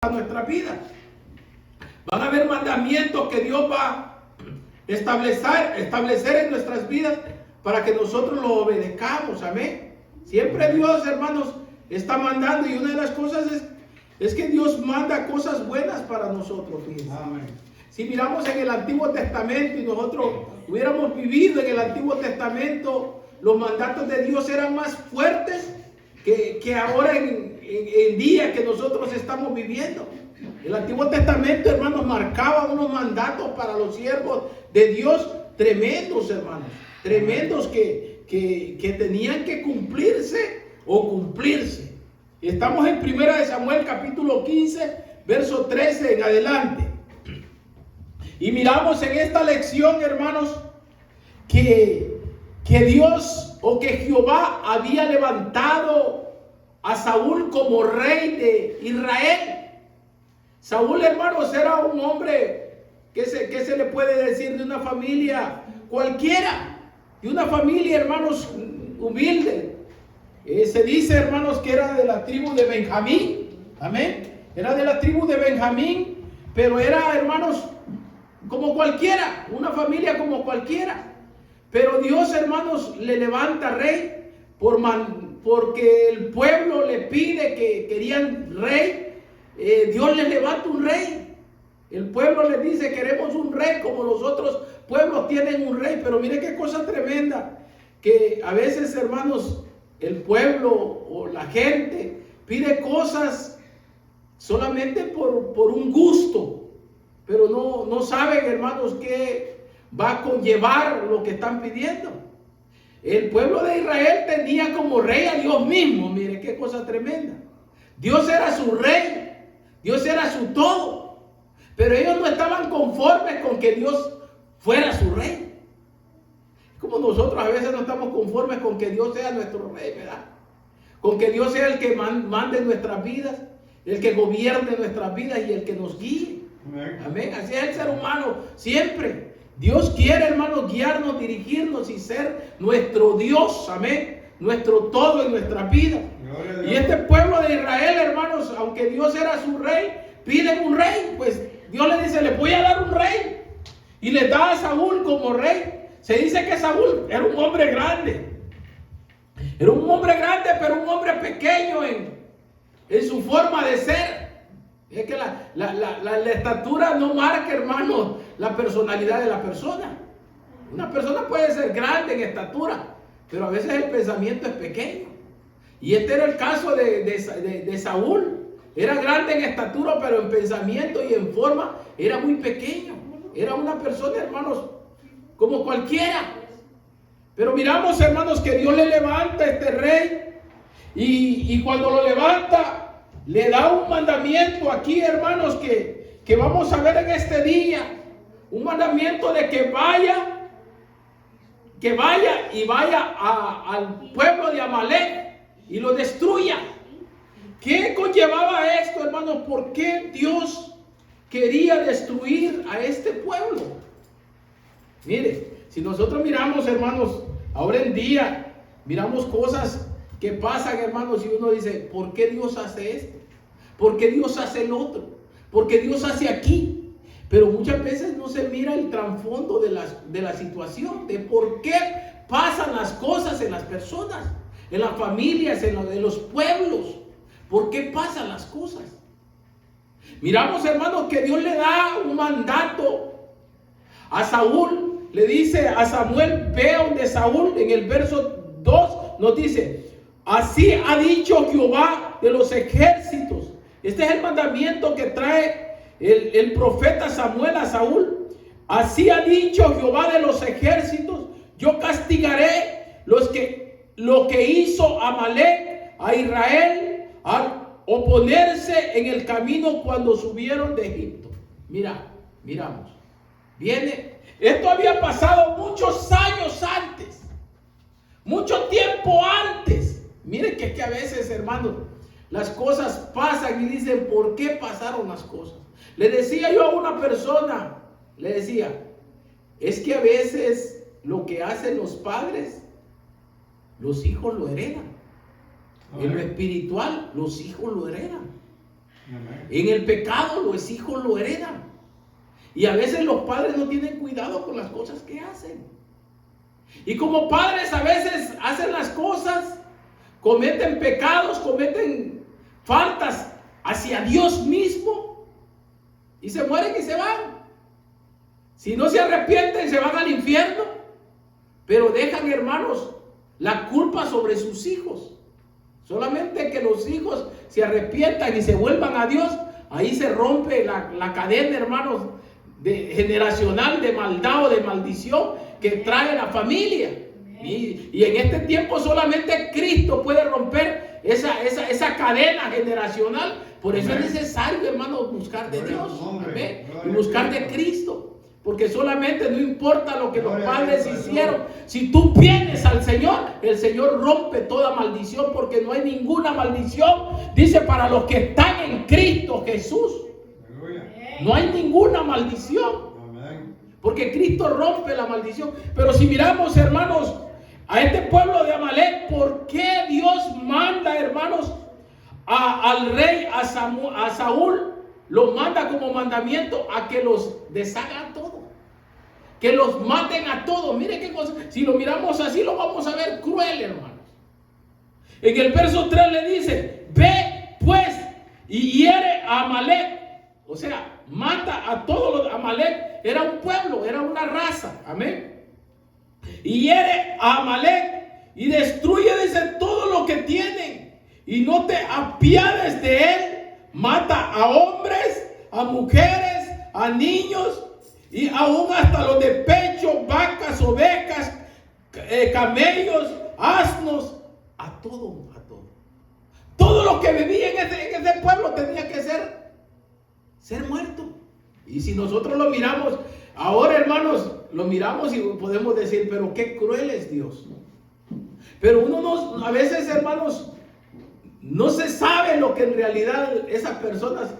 para nuestra vida. Van a haber mandamientos que Dios va a establecer en nuestras vidas para que nosotros lo obedezcamos. Amén. Siempre Dios, hermanos, está mandando, y una de las cosas es que Dios manda cosas buenas para nosotros. Fíjense. Amén. Si miramos en el Antiguo Testamento y nosotros hubiéramos vivido en el Antiguo Testamento, los mandatos de Dios eran más fuertes que ahora en día que nosotros estamos viviendo. El Antiguo Testamento, hermanos, marcaba unos mandatos para los siervos de Dios tremendos, hermanos, tremendos que tenían que cumplirse o cumplirse. Estamos en 1 de Samuel capítulo 15, verso 13 en adelante. Y miramos en esta lección, hermanos, que Dios o que Jehová había levantado a Saúl como rey de Israel. Saúl, hermanos, era un hombre que se le puede decir de una familia cualquiera, de una familia, hermanos, humilde. Se dice, hermanos, que era de la tribu de Benjamín. Amén. Era de la tribu de Benjamín, pero era, hermanos, como cualquiera, una familia como cualquiera. Pero Dios, hermanos, le levanta rey porque el pueblo le pide que querían rey. Dios le levanta un rey. El pueblo le dice: queremos un rey como los otros pueblos tienen un rey. Pero mire qué cosa tremenda, que a veces, hermanos, el pueblo o la gente pide cosas solamente por un gusto, pero no saben, hermanos, qué va a conllevar lo que están pidiendo. El pueblo de Israel tenía como rey a Dios mismo. Mire qué cosa tremenda. Dios era su rey, Dios era su todo, pero ellos no estaban conformes con que Dios fuera su rey. Como nosotros a veces no estamos conformes con que Dios sea nuestro rey, ¿verdad? Con que Dios sea el que mande nuestras vidas, el que gobierne nuestras vidas y el que nos guíe. Amén. Amén. Así es el ser humano siempre. Dios quiere, hermanos, guiarnos, dirigirnos y ser nuestro Dios. Amén. Nuestro todo en nuestras vidas. Y este pueblo de Israel, hermanos, aunque Dios era su rey, piden un rey. Pues Dios le dice: le voy a dar un rey. Y le da a Saúl como rey. Se dice que Saúl era un hombre grande. Era un hombre grande, pero un hombre pequeño en su forma de ser. Es que la estatura no marca, hermanos, la personalidad de la persona. Una persona puede ser grande en estatura, pero a veces el pensamiento es pequeño. Y este era el caso de Saúl. Era grande en estatura, pero en pensamiento y en forma era muy pequeño. Era una persona, hermanos, como cualquiera. Pero miramos, hermanos, que Dios le levanta a este rey. Y cuando lo levanta, le da un mandamiento aquí, hermanos, que vamos a ver en este día. Un mandamiento de que vaya al pueblo de Amalek y lo destruya. ¿Qué conllevaba esto, hermanos? ¿Por qué Dios quería destruir a este pueblo? Mire, si nosotros miramos, hermanos, ahora en día, miramos cosas que pasan, hermanos, y uno dice: ¿por qué Dios hace esto? ¿Por qué Dios hace el otro? ¿Por qué Dios hace aquí? Pero muchas veces no se mira el trasfondo de la situación, de por qué pasan las cosas en las personas, en las familias, en los pueblos. ¿Por qué pasan las cosas? Miramos, hermanos, que Dios le da un mandato a Saúl. Le dice a Samuel: ve donde Saúl. En el verso 2 nos dice: así ha dicho Jehová de los ejércitos. Este es el mandamiento que trae el profeta Samuel a Saúl. Así ha dicho Jehová de los ejércitos: yo castigaré lo que hizo Amalek a Israel al oponerse en el camino cuando subieron de Egipto. Miramos. Esto había pasado muchos años antes, mucho tiempo antes. Miren que a veces, hermanos, las cosas pasan y dicen: ¿por qué pasaron las cosas? Le decía yo a una persona, es que a veces lo que hacen los padres, los hijos lo heredan. En lo espiritual, los hijos lo heredan. En el pecado los hijos lo heredan. Y a veces los padres no tienen cuidado con las cosas que hacen. Y como padres a veces hacen las cosas, cometen pecados, cometen faltas hacia Dios mismo y se mueren y se van. Si no se arrepienten, se van al infierno, pero dejan, hermanos, la culpa sobre sus hijos. Solamente que los hijos se arrepientan y se vuelvan a Dios, ahí se rompe la cadena, hermanos, generacional de maldad o de maldición que trae la familia. Y en este tiempo solamente Cristo puede romper esa cadena generacional. Por eso es necesario, hermanos, buscar de Dios. Amén. Y buscar de Cristo. Porque solamente no importa lo que los padres hicieron. Si tú vienes al Señor, el Señor rompe toda maldición. Porque no hay ninguna maldición, dice, para los que están en Cristo Jesús. No hay ninguna maldición. Porque Cristo rompe la maldición. Pero si miramos, hermanos, a este pueblo de Amalek, ¿por qué Dios manda, hermanos, al rey, a Saúl, lo manda como mandamiento a que los deshagan todo? Que los maten a todos. Mire qué cosa. Si lo miramos así, lo vamos a ver cruel, hermanos. En el verso 3 le dice: ve pues y hiere a Amalek. O sea, mata a todos los. Amalek era un pueblo, era una raza. Amén. Y hiere a Amalek y destruye, dice, todo lo que tienen. Y no te apiades de él. Mata a hombres, a mujeres, a niños y aún hasta los de pecho, vacas, ovejas, camellos, asnos, a todo. Todo lo que vivía en ese pueblo tenía que ser muerto. Y si nosotros lo miramos, ahora, hermanos, lo miramos y podemos decir, pero qué cruel es Dios. Pero uno a veces, hermanos, no se sabe lo que en realidad esas personas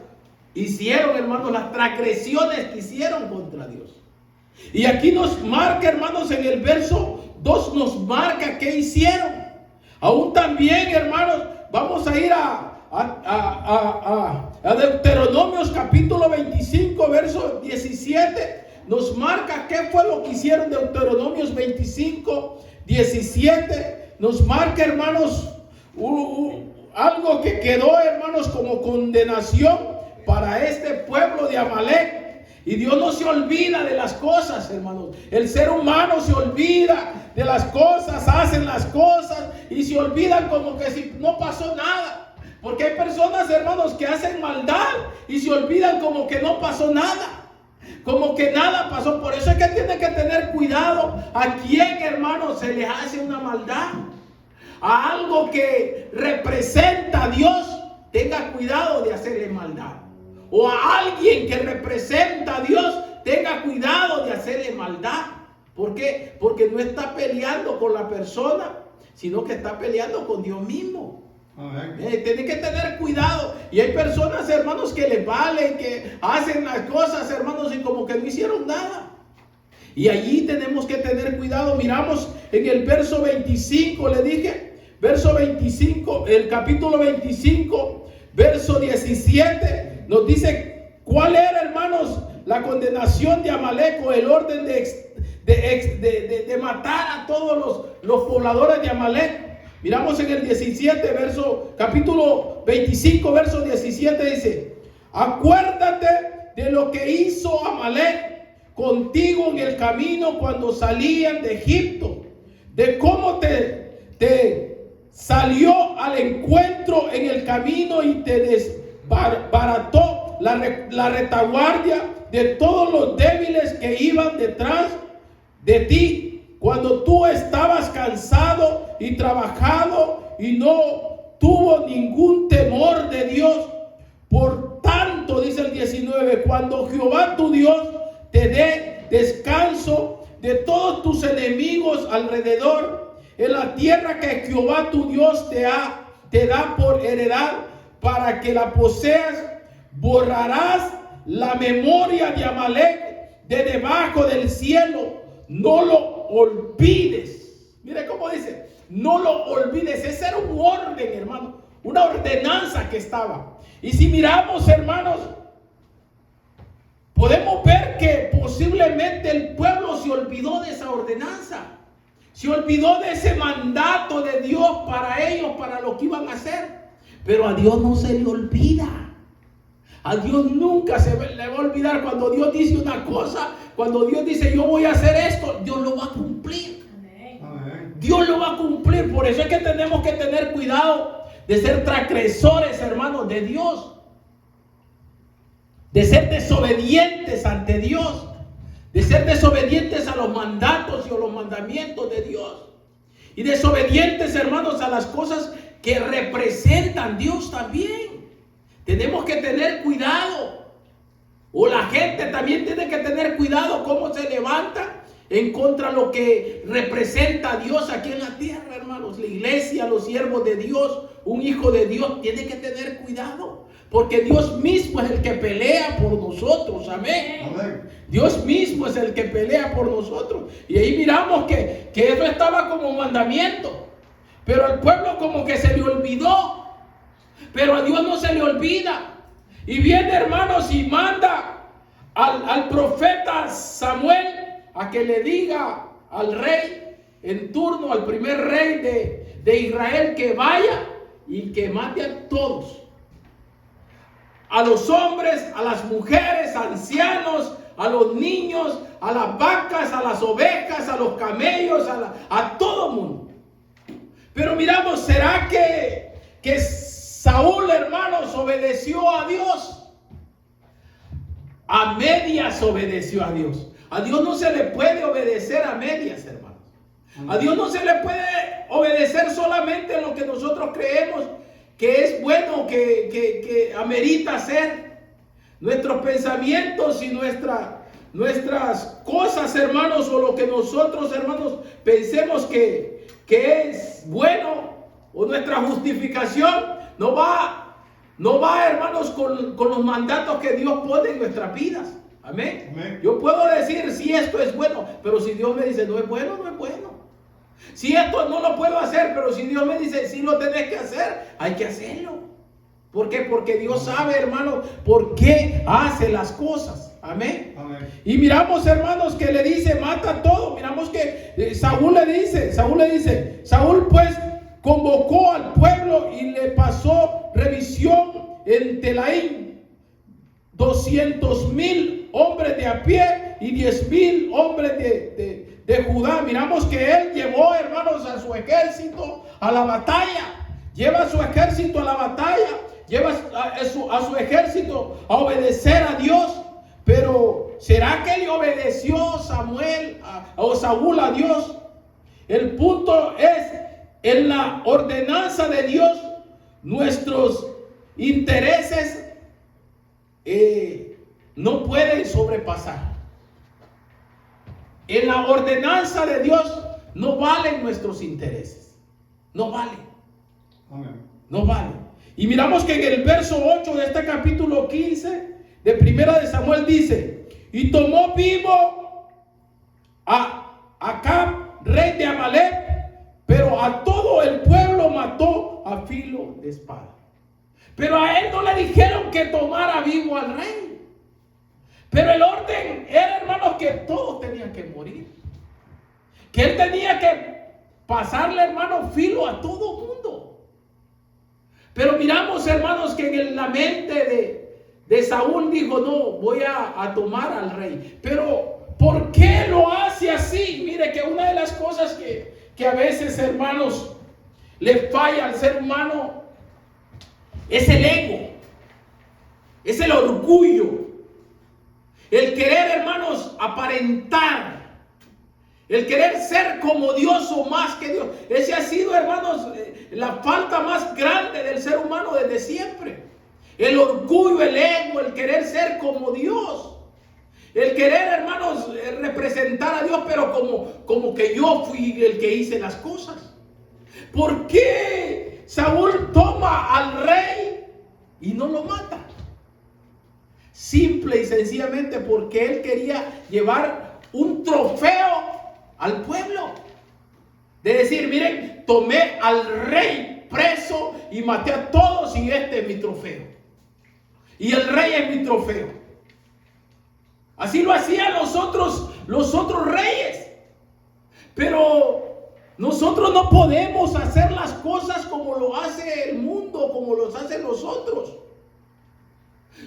hicieron, hermanos, las transgresiones que hicieron contra Dios. Y aquí nos marca, hermanos, en el verso 2 nos marca qué hicieron. Aún también, hermanos, vamos a ir a Deuteronomios capítulo 25, verso 17. Nos marca qué fue lo que hicieron. Deuteronomios 25, 17. Nos marca, hermanos, algo que quedó, hermanos, como condenación para este pueblo de Amalek. Y Dios no se olvida de las cosas, hermanos. El ser humano se olvida de las cosas, hacen las cosas y se olvidan como que si no pasó nada. Porque hay personas, hermanos, que hacen maldad y se olvidan como que no pasó nada. Como que nada pasó. Por eso es que tiene que tener cuidado a quien, hermanos, se le hace una maldad. A algo que representa a Dios, tenga cuidado de hacerle maldad. O a alguien que representa a Dios, tenga cuidado de hacerle maldad. ¿Por qué? Porque no está peleando con la persona, sino que está peleando con Dios mismo. Tiene que tener cuidado. Y hay personas, hermanos, que les valen, que hacen las cosas, hermanos, y como que no hicieron nada. Y allí tenemos que tener cuidado. Miramos en el verso 25, le dije, verso 25, el capítulo 25, verso 17, nos dice cuál era, hermanos, la condenación de Amalek, o el orden de matar a todos los pobladores de Amalek. Miramos en el 17, capítulo 25, verso 17, dice: acuérdate de lo que hizo Amalek contigo en el camino cuando salían de Egipto, de cómo te salió al encuentro en el camino y te desbarató la retaguardia de todos los débiles que iban detrás de ti, cuando tú estabas cansado y trabajado y no tuvo ningún temor de Dios. Por tanto, dice el 19, cuando Jehová tu Dios te dé descanso de todos tus enemigos alrededor, en la tierra que Jehová tu Dios te da por heredad para que la poseas, borrarás la memoria de Amalek de debajo del cielo. No lo olvides. Mire cómo dice, no lo olvides. Ese era un orden, hermano, una ordenanza que estaba. Y si miramos, hermanos, podemos ver que posiblemente el pueblo se olvidó de esa ordenanza. Se olvidó de ese mandato de Dios para ellos, para lo que iban a hacer. Pero a Dios no se le olvida. A Dios nunca se le va a olvidar cuando Dios dice una cosa. Cuando Dios dice yo voy a hacer esto, Dios lo va a cumplir. Amén. Dios lo va a cumplir. Por eso es que tenemos que tener cuidado de ser transgresores, hermanos, de Dios. De ser desobedientes ante Dios. De ser desobedientes a los mandatos y a los mandamientos de Dios. Y desobedientes, hermanos, a las cosas que representan Dios también. Tenemos que tener cuidado. O la gente también tiene que tener cuidado cómo se levanta en contra de lo que representa a Dios aquí en la tierra, hermanos. La iglesia, los siervos de Dios, un hijo de Dios tiene que tener cuidado. Porque Dios mismo es el que pelea por nosotros. Amén. Amén. Dios mismo es el que pelea por nosotros. Y ahí miramos que eso estaba como mandamiento. Pero el pueblo como que se le olvidó. Pero a Dios no se le olvida. Y viene, hermanos, y manda al profeta Samuel a que le diga al rey en turno, al primer rey de Israel, que vaya y que mate a todos. A los hombres, a las mujeres, ancianos, a los niños, a las vacas, a las ovejas, a los camellos, a todo mundo. Pero miramos, ¿será que Saúl, hermanos, obedeció a Dios? A medias obedeció a Dios. A Dios no se le puede obedecer a medias, hermanos. A Dios no se le puede obedecer solamente en lo que nosotros creemos que es bueno, que amerita hacer. Nuestros pensamientos y nuestras cosas, hermanos, o lo que nosotros, hermanos, pensemos que es bueno, o nuestra justificación no va, hermanos, con los mandatos que Dios pone en nuestras vidas. Amén. Amén. Yo puedo decir si esto es bueno, pero si Dios me dice no es bueno, no es bueno. Si esto no lo puedo hacer, pero si Dios me dice si lo tenés que hacer, hay que hacerlo. ¿Por qué? Porque Dios sabe, hermano, por qué hace las cosas. Amén. Amén. Y miramos, hermanos, que le dice mata todo. Miramos que Saúl le dice, Saúl pues convocó al pueblo y le pasó revisión en Telaín, 200,000 hombres de a pie y 10,000 hombres de Judá. Miramos que él llevó, hermanos, a su ejército a la batalla. Lleva a su ejército a la batalla. Lleva a su ejército a obedecer a Dios. Pero ¿será que le obedeció Saúl a Dios? El punto es, en la ordenanza de Dios, nuestros intereses no pueden sobrepasar. En la ordenanza de Dios no valen nuestros intereses. No valen. Amén. No valen. Y miramos que en el verso 8 de este capítulo 15 de Primera de Samuel dice: y tomó vivo a Acab, rey de Amalek, pero a todo el pueblo mató a filo de espada. Pero a él no le dijeron que tomara vivo al rey. Pero el orden era, hermanos, que todos tenían que morir. Que él tenía que pasarle, hermano, filo a todo mundo. Pero miramos, hermanos, que en la mente de Saúl dijo, no, voy a tomar al rey. Pero, ¿por qué lo hace así? Mire que una de las cosas que a veces, hermanos, le falla al ser humano es el ego, es el orgullo. El querer, hermanos, aparentar. El querer ser como Dios o más que Dios. Ese ha sido, hermanos, la falta más grande del ser humano desde siempre. El orgullo, el ego, el querer ser como Dios. El querer, hermanos, representar a Dios, pero como que yo fui el que hice las cosas. ¿Por qué Saúl toma al rey y no lo mata? Simple y sencillamente porque él quería llevar un trofeo al pueblo. De decir, miren, tomé al rey preso y maté a todos y este es mi trofeo. y el rey es mi trofeo. Así lo hacían los otros reyes. Pero nosotros no podemos hacer las cosas como lo hace el mundo, como los hacen los otros.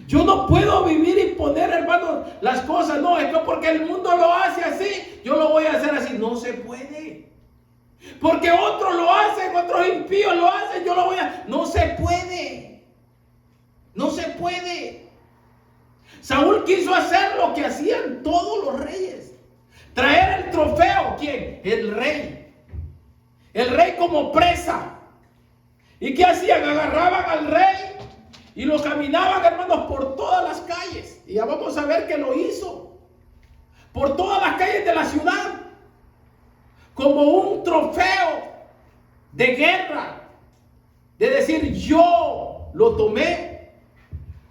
Yo no puedo vivir y poner, hermanos, las cosas. No, es que porque el mundo lo hace así, yo lo voy a hacer así. No se puede. Porque otros lo hacen, otros impíos lo hacen, yo lo voy a... No se puede. No se puede. Saúl quiso hacer lo que hacían todos los reyes. Traer el trofeo. ¿Quién? El rey. El rey como presa. ¿Y qué hacían? Agarraban al rey y lo caminaban, hermanos, por todas las calles. Y ya vamos a ver que lo hizo. Por todas las calles de la ciudad. Como un trofeo de guerra. De decir, yo lo tomé.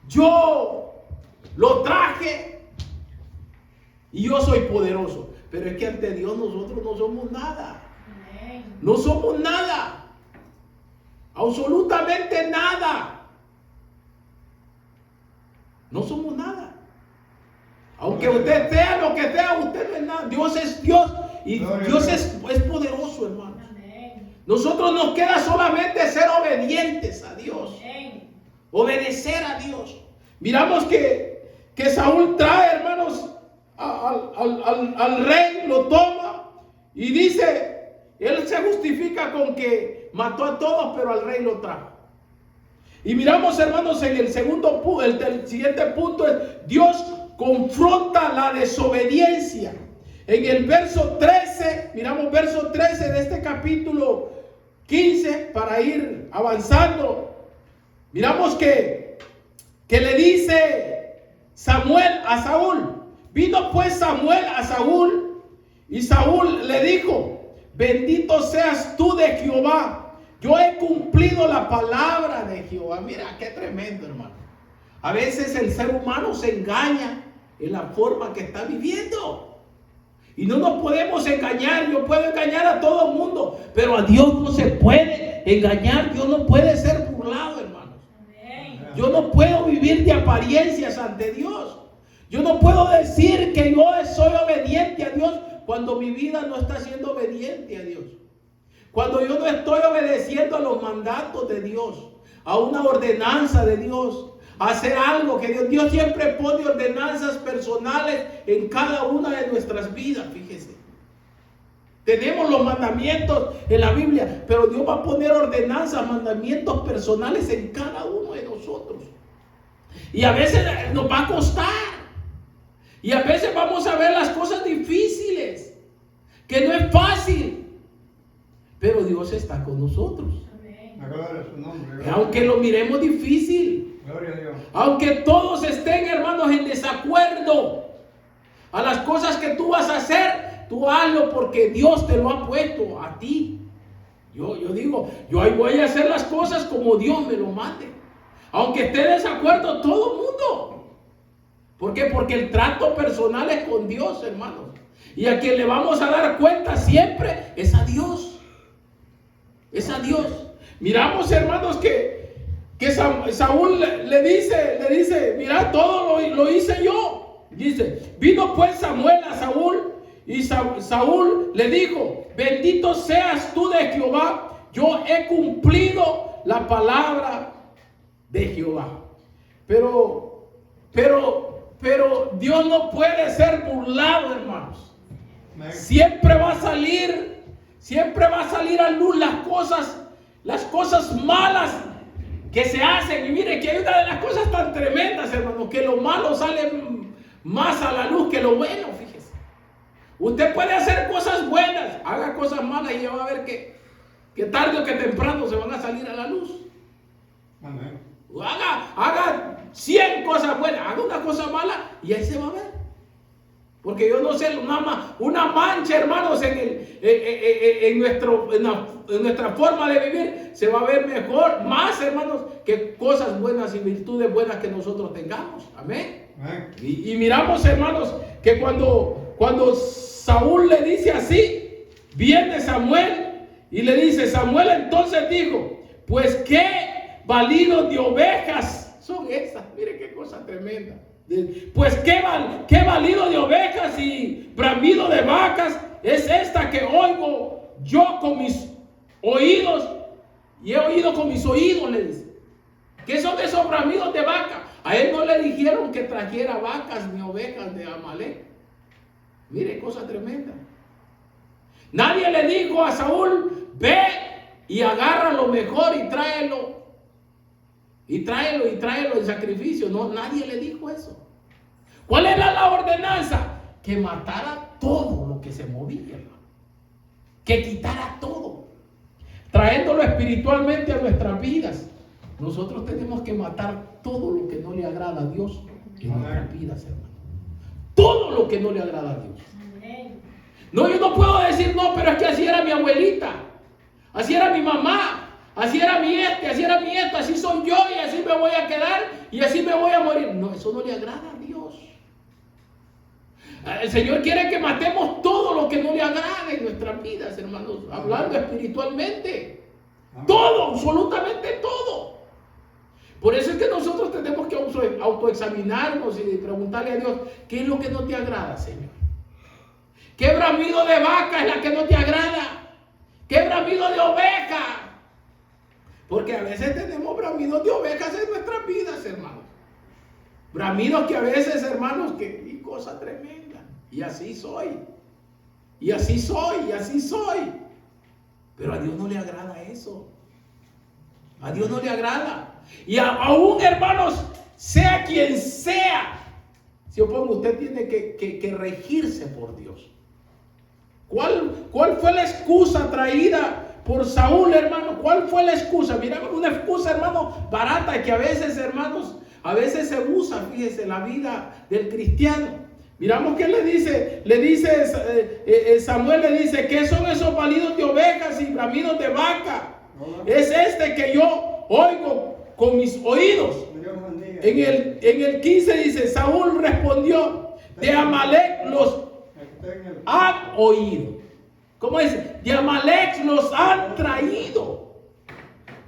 Yo lo traje. Y yo soy poderoso. Pero es que ante Dios nosotros no somos nada. No somos nada. Absolutamente nada. No somos nada. Aunque usted sea lo que sea, usted no es nada. Dios es Dios. Y Dios es poderoso, hermano. Nosotros nos queda solamente ser obedientes a Dios. Obedecer a Dios. Miramos que Saúl trae, hermanos, al rey, lo toma y dice, él se justifica con que mató a todos, pero al rey lo trajo. Y miramos, hermanos, en el segundo punto, el siguiente punto es, Dios confronta la desobediencia. En el verso 13, miramos verso 13 de este capítulo 15, para ir avanzando. Miramos que le dice Samuel a Saúl. Vino pues Samuel a Saúl, y Saúl le dijo, bendito seas tú de Jehová, yo he cumplido la palabra de Jehová. Mira qué tremendo, hermano. A veces el ser humano se engaña en la forma que está viviendo. Y no nos podemos engañar. Yo puedo engañar a todo el mundo, pero a Dios no se puede engañar. Dios no puede ser burlado, hermanos. Yo no puedo vivir de apariencias ante Dios. Yo no puedo decir que yo soy obediente a Dios cuando mi vida no está siendo obediente a Dios. Cuando yo no estoy obedeciendo a los mandatos de Dios, a una ordenanza de Dios, a hacer algo que Dios siempre pone ordenanzas personales en cada una de nuestras vidas, fíjese. Tenemos los mandamientos en la Biblia, pero Dios va a poner ordenanzas, mandamientos personales en cada uno de nosotros. Y a veces nos va a costar. Y a veces vamos a ver las cosas difíciles, que no es fácil. Pero Dios está con nosotros. Aunque lo miremos difícil. Gloria a Dios. Aunque todos estén, hermanos, en desacuerdo a las cosas que tú vas a hacer, tú hazlo porque Dios te lo ha puesto a ti. Yo digo, yo ahí voy a hacer las cosas como Dios me lo mande. Aunque esté de desacuerdo todo el mundo. ¿Por qué? Porque el trato personal es con Dios, hermanos. Y a quien le vamos a dar cuenta siempre es a Dios. Es a Dios. Miramos, hermanos, que Saúl le dice, mira, todo lo hice yo. Dice, vino pues Samuel a Saúl, y Saúl le dijo, bendito seas tú de Jehová, yo he cumplido la palabra de Jehová. Pero Dios no puede ser burlado, hermanos. Siempre va a salir a luz las cosas malas que se hacen. Y mire que hay una de las cosas tan tremendas, hermano, que lo malo sale más a la luz que lo bueno, fíjese. Usted puede hacer cosas buenas, haga cosas malas y ya va a ver que tarde o que temprano se van a salir a la luz. Amén. Haga 100 cosas buenas, haga una cosa mala y ahí se va a ver. Porque yo no sé, una mancha, hermanos, en nuestra forma de vivir se va a ver mejor, más, hermanos, que cosas buenas y virtudes buenas que nosotros tengamos. Amén. Y miramos, hermanos, que cuando Saúl le dice así, viene Samuel y le dice, Samuel entonces dijo, pues qué balido de ovejas son esas. Mire qué cosa tremenda. Pues qué balido de ovejas y bramido de vacas es esta que oigo yo con mis oídos, y he oído con mis oídos, le dice. ¿Qué son esos bramidos de vaca? A él no le dijeron que trajera vacas ni ovejas de Amalek. Mire, cosa tremenda. Nadie le dijo a Saúl, ve y agarra lo mejor y tráelo. Y tráelo en sacrificio. No, nadie le dijo eso. ¿Cuál era la ordenanza? Que matara todo lo que se movía, hermano. Que quitara todo. Trayéndolo espiritualmente a nuestras vidas. Nosotros tenemos que matar todo lo que no le agrada a Dios en nuestras vidas, hermano. Todo lo que no le agrada a Dios. No, yo no puedo decir, no, pero es que así era mi abuelita, así era mi mamá, así era mi así era mi esto, así soy yo y así me voy a quedar y así me voy a morir. No, eso no le agrada a Dios. El Señor quiere que matemos todo lo que no le agrada en nuestras vidas, hermanos, hablando espiritualmente. Todo, absolutamente todo. Por eso es que nosotros tenemos que autoexaminarnos y preguntarle a Dios, ¿qué es lo que no te agrada, Señor? ¿Qué bramido de vaca es la que no te agrada? ¿Qué bramido de oveja? Porque a veces tenemos bramidos de ovejas en nuestras vidas, hermanos. Bramidos que a veces, hermanos, que cosa tremenda. Y así soy. Y así soy, y así soy. Pero a Dios no le agrada eso. A Dios no le agrada. Y aún, hermanos, sea quien sea, si opongo, usted tiene que regirse por Dios. ¿Cuál fue la excusa traída por Saúl, hermano? ¿Cuál fue la excusa? Mira, una excusa, hermano, barata, que a veces, hermanos, a veces se usa, fíjese, la vida del cristiano. Miramos que le dice Samuel, le dice, ¿qué son esos balidos de ovejas y bramidos de vaca? Es este que yo oigo con mis oídos. En el 15 dice, Saúl respondió, de Amalek los han oído. ¿Cómo dice? De Amalek los han traído.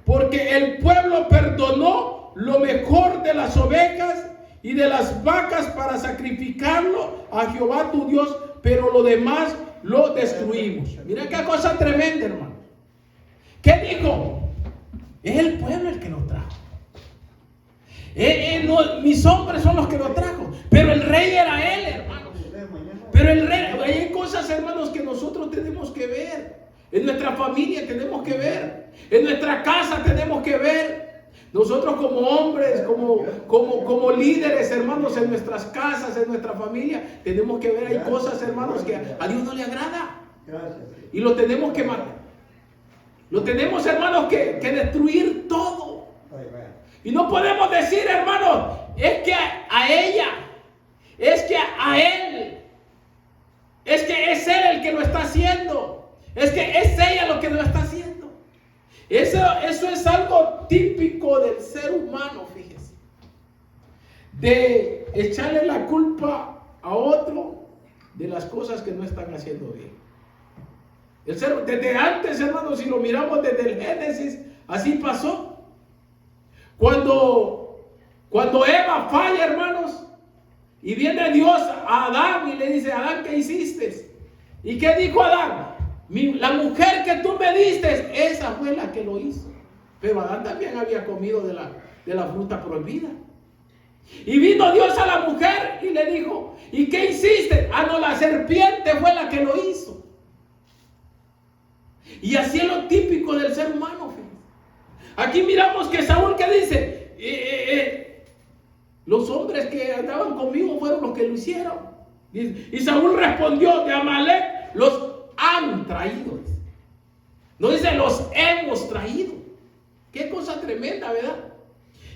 Porque el pueblo perdonó lo mejor de las ovejas y de las vacas para sacrificarlo a Jehová tu Dios, pero lo demás lo destruimos. Mira qué cosa tremenda, hermano. ¿Qué dijo? Es el pueblo el que lo trajo. No, mis hombres son los que lo trajo, pero el rey era él, hermanos. Pero el rey, hay cosas, hermanos, que nosotros tenemos que ver. En nuestra familia tenemos que ver. En nuestra casa tenemos que ver. Nosotros como hombres, como líderes, hermanos, en nuestras casas, en nuestra familia, tenemos que ver. Hay cosas, hermanos, que a Dios no le agrada. Y lo tenemos que matar. Lo tenemos, hermanos, que destruir todo. Y no podemos decir, hermanos, es que a ella, es que a él, es que es él el que lo está haciendo, es que es ella lo que lo está haciendo. Eso es algo típico del ser humano, fíjese. De echarle la culpa a otro de las cosas que no están haciendo bien. Desde antes, hermanos, si lo miramos desde el Génesis, así pasó. Cuando Eva falla, hermanos, y viene Dios a Adán y le dice, Adán, ¿qué hiciste? ¿Y qué dijo Adán? La mujer que tú me diste, esa fue la que lo hizo. Pero Adán también había comido de la fruta prohibida. Y vino Dios a la mujer y le dijo, ¿y qué hiciste? Ah, no, la serpiente fue la que lo hizo. Y así es lo típico del ser humano. Aquí miramos que Saúl, ¿qué dice? Los hombres que andaban conmigo fueron los que lo hicieron. Y Saúl respondió, de Amalek los han traído. No dice los hemos traído. Qué cosa tremenda, ¿verdad?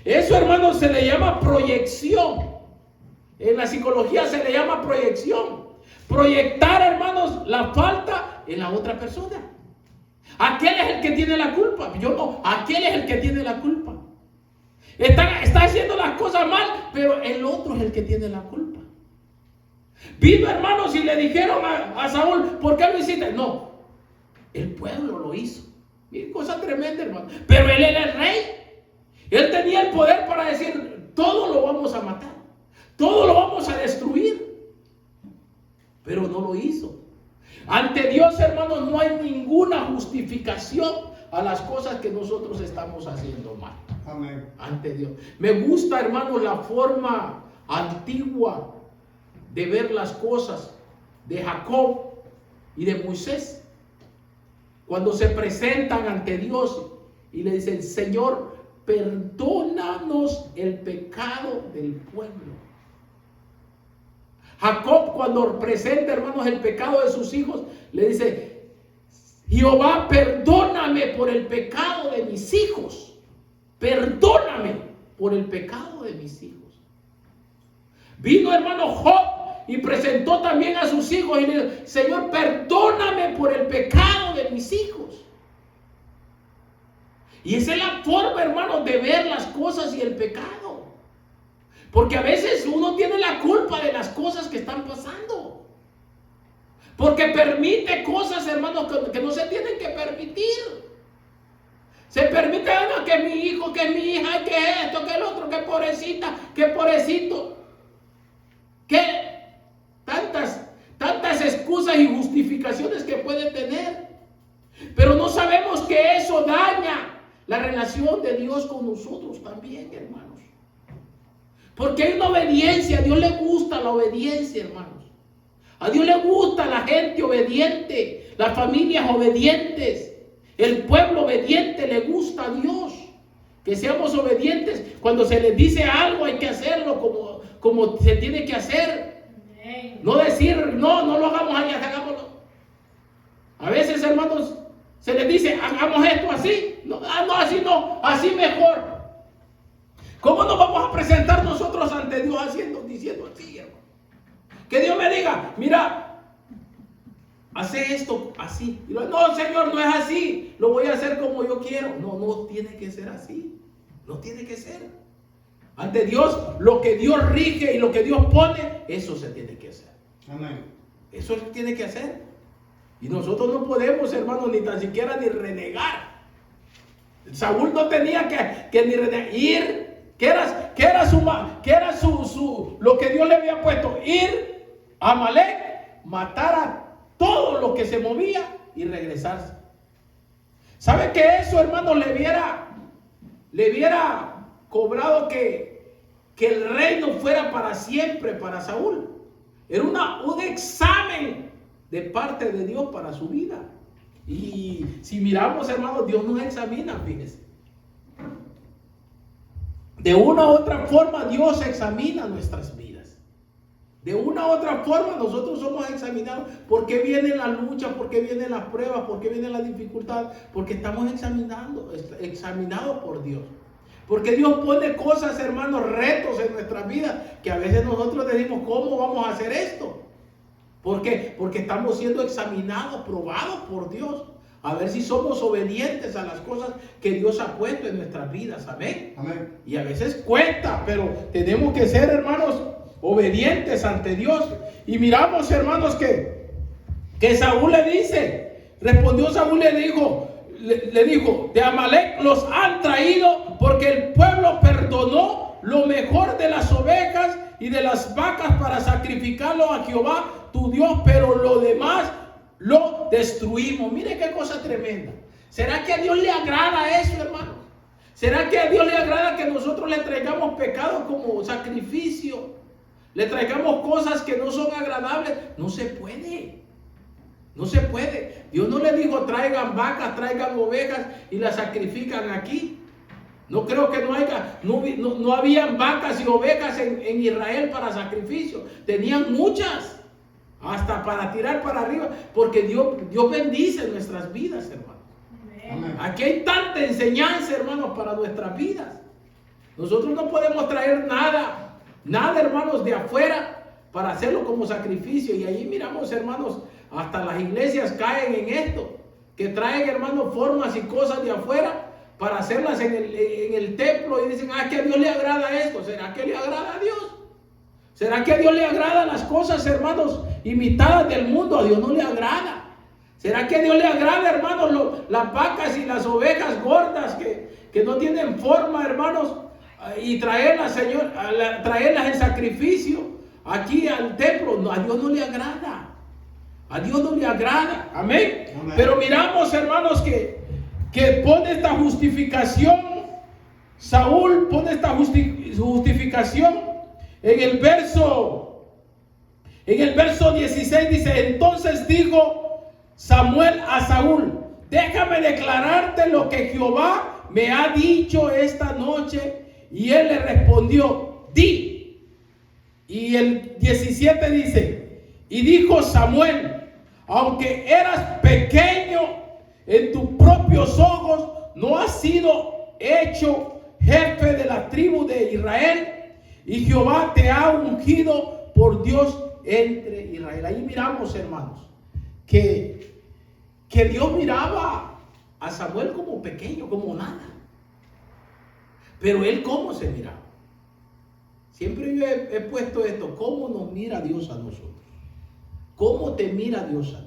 Eso, hermanos, se le llama proyección. En la psicología se le llama proyección. Proyectar, hermanos, la falta en la otra persona. Aquel es el que tiene la culpa. Yo no, aquel es el que tiene la culpa. Está haciendo las cosas mal, pero el otro es el que tiene la culpa. Vino, hermanos, y le dijeron a Saúl, ¿por qué lo hiciste? No, el pueblo lo hizo. Mira, cosa tremenda, hermano. Pero él era el rey. Él tenía el poder para decir, todo lo vamos a matar, todo lo vamos a destruir, pero no lo hizo. Ante Dios, hermanos, no hay ninguna justificación a las cosas que nosotros estamos haciendo mal. Amén. Ante Dios. Me gusta, hermanos, la forma antigua de ver las cosas de Jacob y de Moisés. Cuando se presentan ante Dios y le dicen, Señor, perdónanos el pecado del pueblo. Jacob, cuando presenta, hermanos, el pecado de sus hijos, le dice, Jehová, perdóname por el pecado de mis hijos. Perdóname por el pecado de mis hijos. Vino, hermano, Job y presentó también a sus hijos y le dijo, Señor, perdóname por el pecado de mis hijos. Y esa es la forma, hermano, de ver las cosas y el pecado. Porque a veces uno tiene la culpa de las cosas que están pasando. Porque permite cosas, hermanos, que no se tienen que permitir. Se permite, que mi hijo, que mi hija, que esto, que el otro, que pobrecita, que pobrecito. Que tantas excusas y justificaciones que puede tener. Pero no sabemos que eso daña la relación de Dios con nosotros también, hermanos. Porque hay una obediencia, a Dios le gusta la obediencia, hermanos. A Dios le gusta la gente obediente, las familias obedientes, el pueblo obediente le gusta a Dios. Que seamos obedientes. Cuando se les dice algo hay que hacerlo como se tiene que hacer. No decir, no lo hagamos allá, hagámoslo. A veces, hermanos, se les dice, hagamos esto así. No, así no, así mejor. ¿Cómo nos vamos a presentar nosotros ante Dios diciendo así, hermano? Que Dios me diga, mira, hace esto así. Y no, Señor, no es así. Lo voy a hacer como yo quiero. No tiene que ser así. No tiene que ser. Ante Dios, lo que Dios rige y lo que Dios pone, eso se tiene que hacer. Amén. Eso se tiene que hacer. Y nosotros no podemos, hermanos, ni tan siquiera ni renegar. Saúl no tenía que ni renegar. Ir, que era lo que Dios le había puesto. Ir a Amalek, matar a todo lo que se movía y regresarse. ¿Sabe que eso, hermanos, le hubiera cobrado que el reino fuera para siempre para Saúl? Era un examen de parte de Dios para su vida. Y si miramos, hermanos, Dios nos examina, fíjense. De una u otra forma Dios examina nuestras vidas. De una u otra forma nosotros somos examinados. ¿Por qué viene la lucha? ¿Por qué vienen las pruebas? ¿Por qué viene la dificultad? Porque estamos examinados por Dios. Porque Dios pone cosas, hermanos, retos en nuestras vidas, que a veces nosotros decimos, ¿cómo vamos a hacer esto? ¿Por qué? Porque estamos siendo examinados, probados por Dios. A ver si somos obedientes a las cosas que Dios ha puesto en nuestras vidas. Amén. Amén. Y a veces cuesta, pero tenemos que ser, hermanos, obedientes ante Dios. Y miramos, hermanos, que Saúl le dice, respondió Saúl, le dijo, de Amalek los han traído porque el pueblo perdonó lo mejor de las ovejas y de las vacas para sacrificarlo a Jehová tu Dios, pero lo demás lo destruimos. Mire qué cosa tremenda. ¿Será que a Dios le agrada eso, hermano? ¿Será que a Dios le agrada que nosotros le traigamos pecado como sacrificio? Le traigamos cosas que no son agradables. No se puede. No se puede. Dios no le dijo traigan vacas, traigan ovejas y las sacrifican aquí. No creo que no habían vacas y ovejas en Israel para sacrificio. Tenían muchas. Hasta para tirar para arriba. Porque Dios bendice nuestras vidas, hermano. Amén. Aquí hay tanta enseñanza, hermanos, para nuestras vidas. Nosotros no podemos traer nada, hermanos, de afuera para hacerlo como sacrificio. Y ahí miramos, hermanos, hasta las iglesias caen en esto, que traen, hermanos, formas y cosas de afuera para hacerlas en el templo y dicen, que a Dios le agrada esto. ¿Será que le agrada a Dios? ¿Será que a Dios le agradan las cosas, hermanos, imitadas del mundo? A Dios no le agrada. ¿Será que a Dios le agrada, hermanos, las vacas y las ovejas gordas que no tienen forma, hermanos, y traerlas, Señor, traerlas en sacrificio aquí al templo. No, a Dios no le agrada. A Dios no le agrada. Amén. Amén. Pero miramos, hermanos, que pone esta justificación. Saúl pone esta justificación en el verso 16. Dice: entonces dijo Samuel a Saúl: déjame declararte lo que Jehová me ha dicho esta noche. Y él le respondió: di. Y el 17 dice: y dijo Samuel: aunque eras pequeño en tus propios ojos, no has sido hecho jefe de la tribu de Israel, y Jehová te ha ungido por Dios entre Israel. Ahí miramos, hermanos, que Dios miraba a Samuel como pequeño, como nada. Pero él, ¿cómo se miraba? Siempre yo he puesto esto: ¿cómo nos mira Dios a nosotros? ¿Cómo te mira Dios a ti?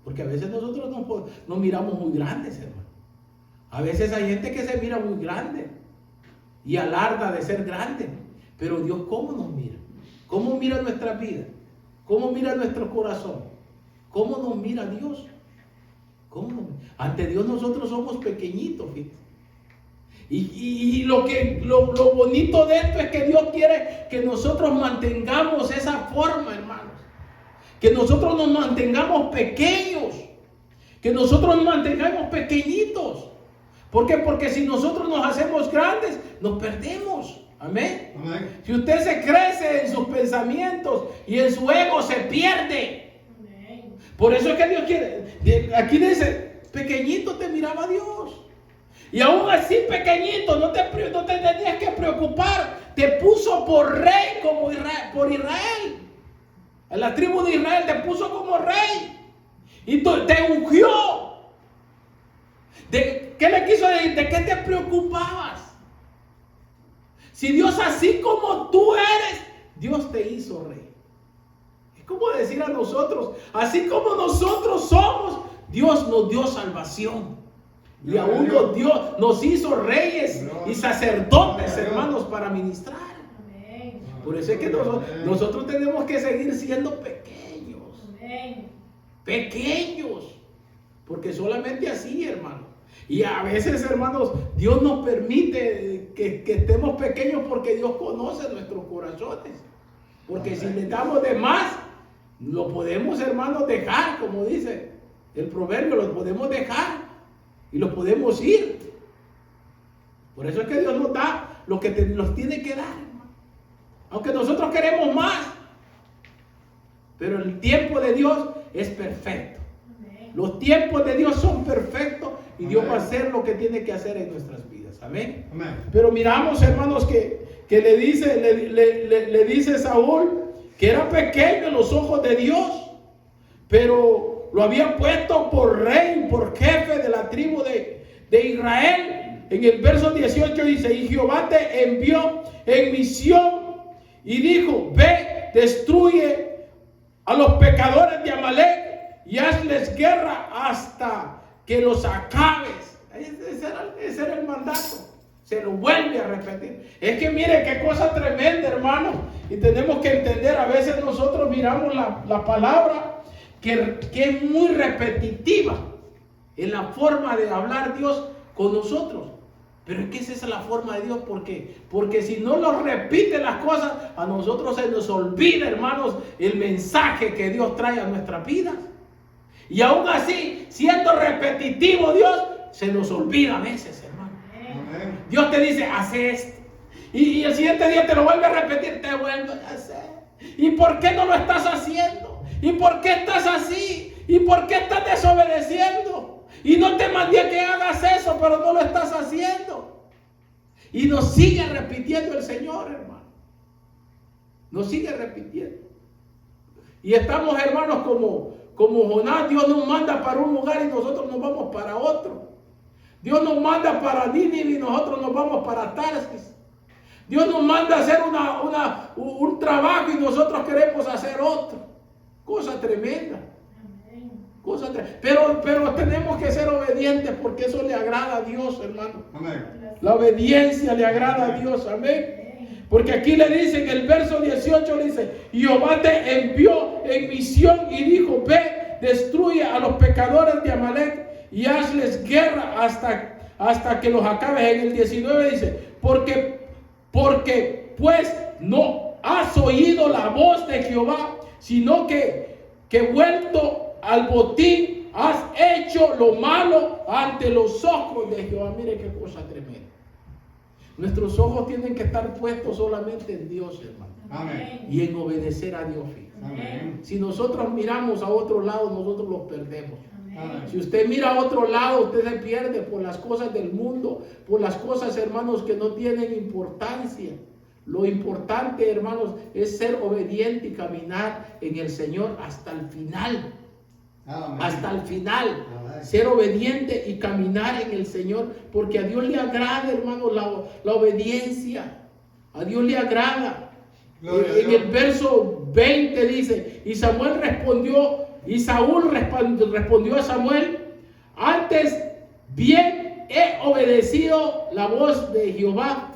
Porque a veces nosotros nos miramos muy grandes, hermano. A veces hay gente que se mira muy grande y alarda de ser grande. Pero Dios, ¿cómo nos mira? ¿Cómo mira nuestra vida? ¿Cómo mira nuestro corazón? ¿Cómo nos mira Dios? Ante Dios nosotros somos pequeñitos, fíjate. Y lo bonito de esto es que Dios quiere que nosotros mantengamos esa forma, hermanos. Que nosotros nos mantengamos pequeños. Que nosotros nos mantengamos pequeñitos. ¿Por qué? Porque si nosotros nos hacemos grandes, nos perdemos. Amén. Amén. Si usted se crece en sus pensamientos y en su ego, se pierde. Amén. Por eso es que Dios quiere. Aquí dice: pequeñito te miraba Dios. Y aún así, pequeñito, no te tenías que preocupar. Te puso por rey como por Israel. En la tribu de Israel te puso como rey. Y te ungió. ¿Qué le quiso decir? ¿De qué te preocupabas? Si Dios, así como tú eres, Dios te hizo rey. Es como decir a nosotros: así como nosotros somos, Dios nos dio salvación. Y aún nos hizo reyes y sacerdotes, hermanos, para ministrar. Por eso es que nosotros tenemos que seguir siendo pequeños. Pequeños. Porque solamente así, hermano. Y a veces, hermanos, Dios nos permite que estemos pequeños porque Dios conoce nuestros corazones. Porque si le damos de más, lo podemos, hermanos, dejar, como dice el proverbio, lo podemos dejar. Y los podemos ir. Por eso es que Dios nos da lo que nos tiene que dar, hermano. Aunque nosotros queremos más. Pero el tiempo de Dios es perfecto. Amén. Los tiempos de Dios son perfectos. Y Dios va a hacer lo que tiene que hacer en nuestras vidas. Amén. Amén. Pero miramos, hermanos, que le dice Saúl que era pequeño en los ojos de Dios. Pero lo habían puesto por rey, por jefe de la tribu de Israel. En el verso 18 dice: y Jehová te envió en misión y dijo: ve, destruye a los pecadores de Amalek y hazles guerra hasta que los acabes. Ese era el mandato. Se lo vuelve a repetir. Es que mire qué cosa tremenda, hermano. Y tenemos que entender, a veces nosotros miramos la palabra que es muy repetitiva en la forma de hablar Dios con nosotros. Pero es que esa es la forma de Dios. ¿Por qué? Porque si no nos repite las cosas, a nosotros se nos olvida, hermanos, el mensaje que Dios trae a nuestras vidas. Y aún así, siendo repetitivo Dios, se nos olvida a veces, hermano. Amén. Dios te dice: haz esto. Y el siguiente día te lo vuelve a repetir, te vuelve a hacer. ¿Y por qué no lo estás haciendo? ¿Y por qué estás así? ¿Y por qué estás desobedeciendo? Y no te mandé que hagas eso, pero no lo estás haciendo. Y nos sigue repitiendo el Señor, hermano. Nos sigue repitiendo. Y estamos, hermanos, como Jonás. Dios nos manda para un lugar y nosotros nos vamos para otro. Dios nos manda para Nínive y nosotros nos vamos para Tarsis. Dios nos manda a hacer un trabajo y nosotros queremos hacer otro. Cosa tremenda. Pero tenemos que ser obedientes porque eso le agrada a Dios, hermano. Amén. La obediencia le agrada a Dios, amén. Porque aquí le dice en el verso 18, le dice, Jehová te envió en misión y dijo, ve, destruye a los pecadores de Amalek y hazles guerra hasta que los acabes. En el 19 dice, porque pues no has oído la voz de Jehová, sino que vuelto al botín has hecho lo malo ante los ojos de Jehová. Mire qué cosa tremenda. Nuestros ojos tienen que estar puestos solamente en Dios, hermano. Amén. Y en obedecer a Dios. Amén. Si nosotros miramos a otro lado, nosotros los perdemos. Amén. Si usted mira a otro lado, usted se pierde por las cosas del mundo, por las cosas, hermanos, que no tienen importancia. Lo importante, hermanos, es ser obediente y caminar en el Señor hasta el final. Amén. Hasta el final. Amén. Ser obediente y caminar en el Señor, porque a Dios le agrada, hermanos, la obediencia. A Dios le agrada. En el verso 20 dice, y Saúl respondió a Samuel, antes bien he obedecido la voz de Jehová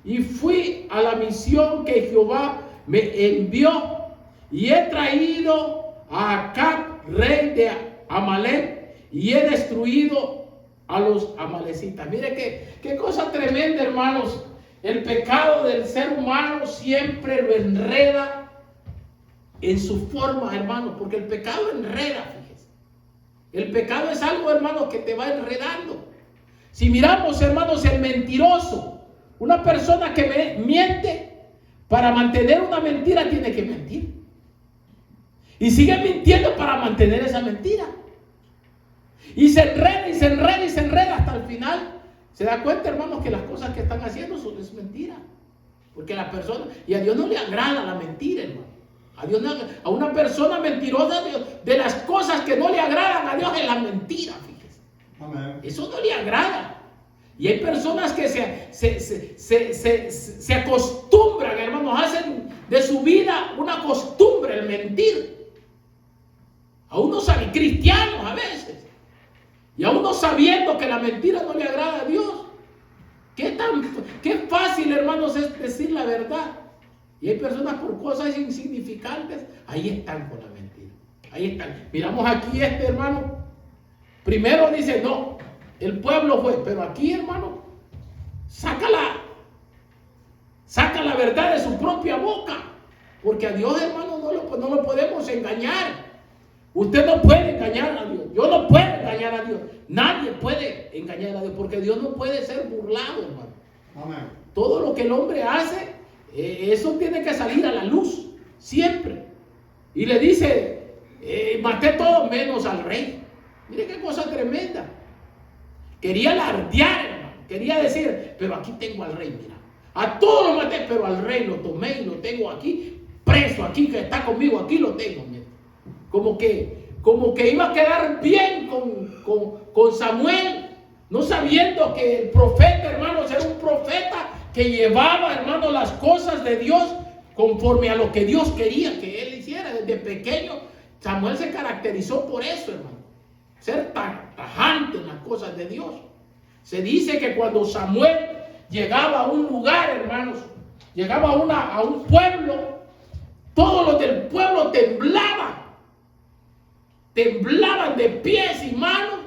y fui a la misión que Jehová me envió y he traído a Acab, rey de Amalek, y he destruido a los amalecitas. Mire qué cosa tremenda, hermanos. El pecado del ser humano siempre lo enreda en su forma, hermanos, porque el pecado enreda, fíjese. El pecado es algo, hermanos, que te va enredando. Si miramos, hermanos, el mentiroso, una persona que miente, para mantener una mentira tiene que mentir. Y sigue mintiendo para mantener esa mentira. Y se enreda y se enreda y se enreda hasta el final. Se da cuenta, hermanos, que las cosas que están haciendo es mentira. Porque la persona, y a Dios no le agrada la mentira, hermano. A una persona mentirosa, de las cosas que no le agradan a Dios es la mentira, fíjese. Amén. Eso no le agrada. Y hay personas que se acostumbran, hermanos, hacen de su vida una costumbre el mentir. A unos cristianos a veces. Y a uno sabiendo que la mentira no le agrada a Dios. Qué fácil, hermanos, es decir la verdad. Y hay personas por cosas insignificantes, ahí están con la mentira. Ahí están. Miramos aquí hermano. Primero dice, no, el pueblo fue. Pero aquí, hermano, saca la verdad de su propia boca. Porque a Dios, hermano, no lo podemos engañar. Usted no puede engañar a Dios. Yo no puedo engañar a Dios. Nadie puede engañar a Dios, porque Dios no puede ser burlado, hermano. Amén. Todo lo que el hombre hace, eso tiene que salir a la luz, siempre. Y le dice, maté todo menos al rey. Mire qué cosa tremenda. Quería alardear, hermano. Quería decir, pero aquí tengo al rey, mira. A todos lo maté, pero al rey lo tomé y lo tengo aquí, preso aquí, que está conmigo, aquí lo tengo, mira. Como que iba a quedar bien con Samuel, no sabiendo que el profeta, hermanos, era un profeta que llevaba, hermanos, las cosas de Dios conforme a lo que Dios quería que él hiciera. Desde pequeño, Samuel se caracterizó por eso, hermano, ser tajante en las cosas de Dios. Se dice que cuando Samuel llegaba a un lugar, hermanos, llegaba a un pueblo, todos los del pueblo temblaban de pies y manos,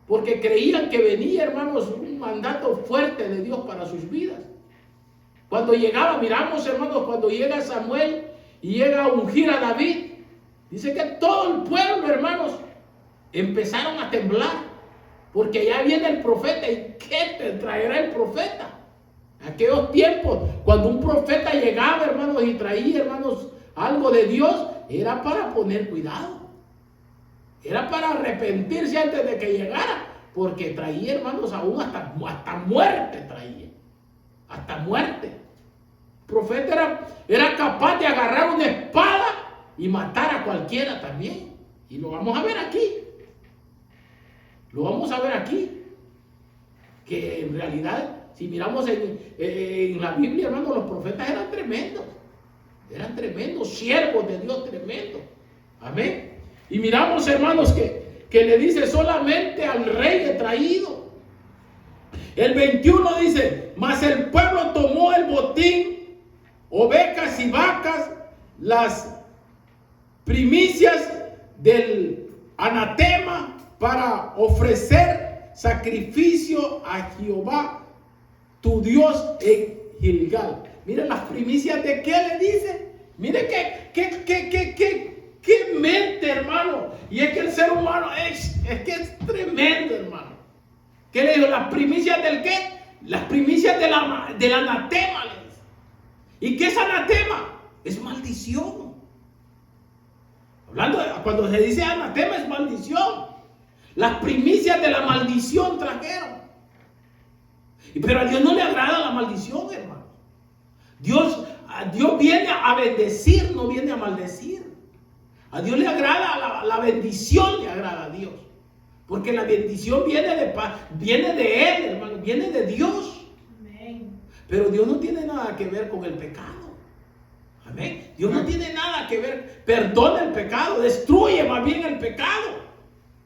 porque creían que venía, hermanos, un mandato fuerte de Dios para sus vidas. Cuando llegaba, miramos, hermanos, cuando llega Samuel y llega a ungir a David, dice que todo el pueblo, hermanos, empezaron a temblar, porque ya viene el profeta. ¿Y qué te traerá el profeta? En aquellos tiempos, cuando un profeta llegaba, hermanos, y traía, hermanos, algo de Dios, era para poner cuidado. Era para arrepentirse antes de que llegara, porque traía, hermanos, aún hasta muerte traía. Hasta muerte. El profeta era capaz de agarrar una espada y matar a cualquiera también. Y lo vamos a ver aquí. Lo vamos a ver aquí. Que en realidad, si miramos en la Biblia, hermanos, los profetas eran tremendos. Eran tremendos, siervos de Dios tremendos. Amén. Y miramos, hermanos, que le dice solamente al rey he traído. El 21 dice, mas el pueblo tomó el botín, ovejas y vacas, las primicias del anatema para ofrecer sacrificio a Jehová, tu Dios en Gilgal. Miren las primicias de qué le dice. Miren qué mente, hermano. Y es que el ser humano es que es tremendo, hermano. ¿Qué le digo? Las primicias del qué? Las primicias del anatema, le dice. ¿Y qué es anatema? Es maldición. Hablando de, cuando se dice anatema es maldición. Las primicias de la maldición trajeron. Pero a Dios no le agrada la maldición, hermano. Dios viene a bendecir, no viene a maldecir. A Dios le agrada la bendición, le agrada a Dios. Porque la bendición viene de Él, hermano, viene de Dios. Amén. Pero Dios no tiene nada que ver con el pecado. Amén. Dios no tiene nada que ver. Perdona el pecado, destruye más bien el pecado.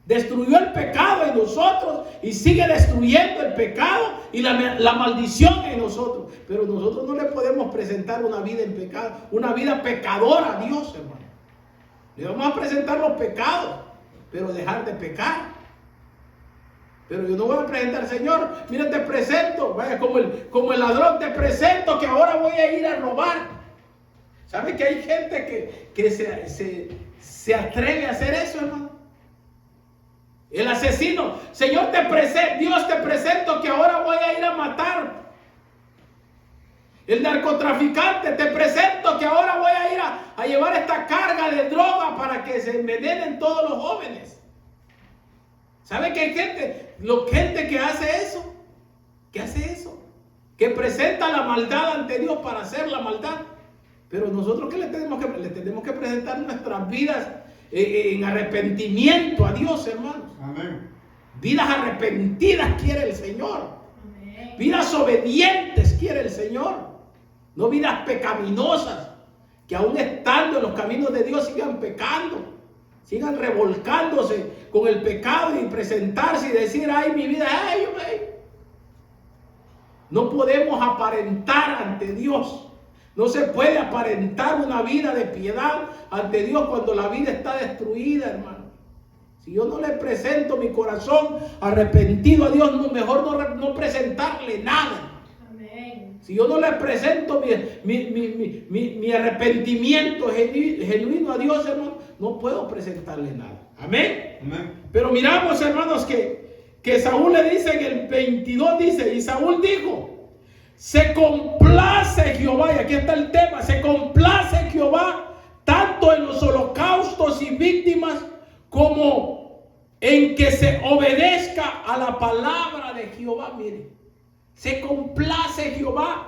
Destruyó el pecado en nosotros y sigue destruyendo el pecado y la maldición en nosotros. Pero nosotros no le podemos presentar una vida en pecado, una vida pecadora a Dios, hermano. Le vamos a presentar los pecados, pero dejar de pecar. Pero yo no voy a presentar, Señor, mira, te presento, vaya, como el ladrón, te presento que ahora voy a ir a robar. ¿Sabe que hay gente que se atreve a hacer eso, hermano? El asesino, Señor, Dios te presento que ahora voy a ir a matar. El narcotraficante, te presento que ahora voy a ir a llevar esta carga de droga para que se envenenen todos los jóvenes. ¿Sabe que hay gente que hace eso? ¿Qué hace eso? Que presenta la maldad ante Dios para hacer la maldad. Pero nosotros, ¿qué le tenemos que presentar nuestras vidas en arrepentimiento a Dios, hermanos? Amén. Vidas arrepentidas quiere el Señor. Amén. Vidas obedientes quiere el Señor. No vidas pecaminosas, que aún estando en los caminos de Dios sigan pecando. Sigan revolcándose con el pecado y presentarse y decir, ay, mi vida, ay. No podemos aparentar ante Dios. No se puede aparentar una vida de piedad ante Dios cuando la vida está destruida, hermano. Si yo no le presento mi corazón arrepentido a Dios, mejor no presentarle nada. Amén. Si yo no le presento mi arrepentimiento genuino a Dios, hermano, no puedo presentarle nada. Amén. Amén. Pero miramos, hermanos, que Saúl le dice en el 22, dice, y Saúl dijo, se complace Jehová, y aquí está el tema, se complace Jehová tanto en los holocaustos y víctimas como en que se obedezca a la palabra de Jehová. Mire, se complace Jehová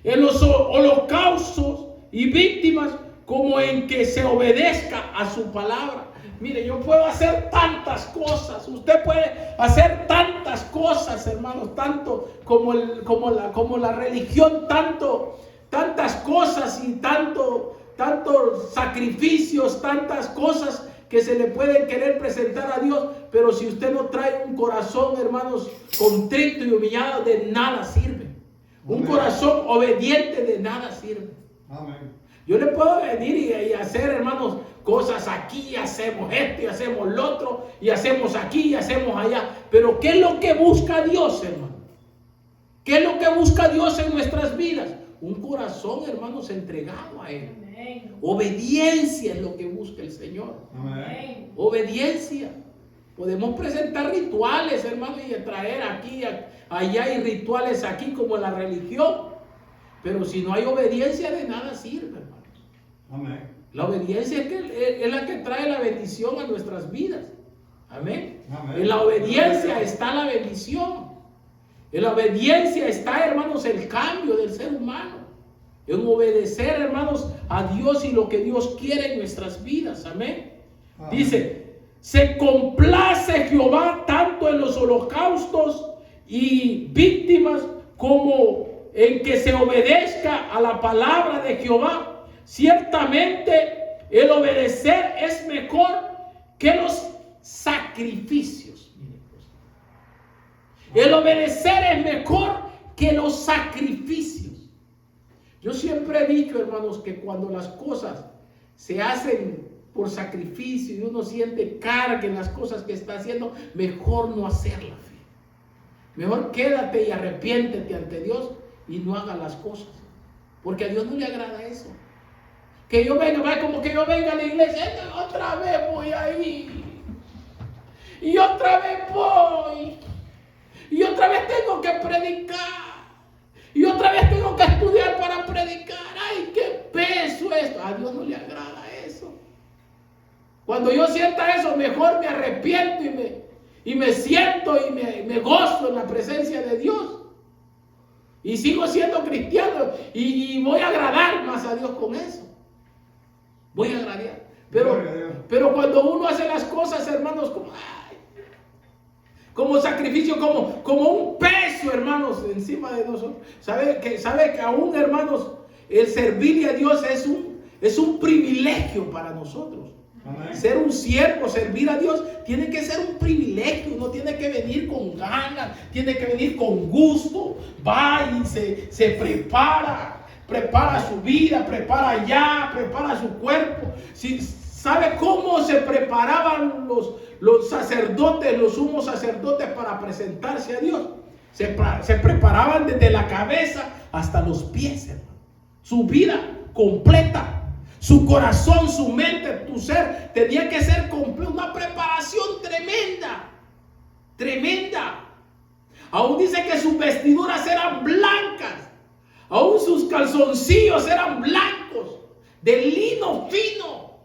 en los holocaustos y víctimas como en que se obedezca a su palabra. Mire, yo puedo hacer tantas cosas, usted puede hacer tantas cosas, hermanos, tanto como la religión, tantas cosas y tantos sacrificios, tantas cosas que se le pueden querer presentar a Dios, pero si usted no trae un corazón, hermanos, contrito y humillado, de nada sirve. Un corazón obediente de nada sirve. Amén. Yo le puedo venir y hacer, hermanos, cosas aquí, hacemos esto y hacemos lo otro, y hacemos aquí y hacemos allá. Pero ¿qué es lo que busca Dios, hermano? ¿Qué es lo que busca Dios en nuestras vidas? Un corazón, hermanos, entregado a Él. Amén. Obediencia es lo que busca el Señor. Amén. Obediencia. Podemos presentar rituales, hermanos, y traer aquí, allá y rituales aquí como la religión. Pero si no hay obediencia, de nada sirve, hermanos. Amén. La obediencia es la que trae la bendición a nuestras vidas. Amén. Amén. En la obediencia está la bendición. En la obediencia está, hermanos, el cambio del ser humano. En obedecer, hermanos, a Dios y lo que Dios quiere en nuestras vidas. Amén. Amén. Dice, se complace Jehová tanto en los holocaustos y víctimas como en que se obedezca a la palabra de Jehová. Ciertamente el obedecer es mejor que los sacrificios. El obedecer es mejor que los sacrificios. Yo siempre he dicho, hermanos, que cuando las cosas se hacen por sacrificio y uno siente carga en las cosas que está haciendo, mejor no hacerlas. Mejor quédate y arrepiéntete ante Dios y no hagas las cosas. Porque a Dios no le agrada eso. Que yo venga, va como que yo venga a la iglesia, otra vez voy ahí. Y otra vez voy. Y otra vez tengo que predicar. Y otra vez tengo que estudiar para predicar. ¡Ay, qué peso esto! A Dios no le agrada eso. Cuando yo sienta eso, mejor me arrepiento y me siento y me gozo en la presencia de Dios. Y sigo siendo cristiano y voy a agradar más a Dios con eso. Voy a agradar. Pero cuando uno hace las cosas, hermanos, como sacrificio, como un peso, hermanos, encima de nosotros. ¿Sabe que aún, hermanos, el servirle a Dios es un privilegio para nosotros? Amén. Ser un siervo, servir a Dios, tiene que ser un privilegio. Uno tiene que venir con ganas, tiene que venir con gusto. Va y se prepara su vida, prepara su cuerpo. ¿Sabe cómo se preparaban los sacerdotes, los sumos sacerdotes para presentarse a Dios? Se preparaban desde la cabeza hasta los pies, hermano. Su vida completa. Su corazón, su mente, tu ser, tenía que ser completa. Una preparación tremenda. Tremenda. Aún dice que sus vestiduras eran blancas. Aún sus calzoncillos eran blancos. De lino fino.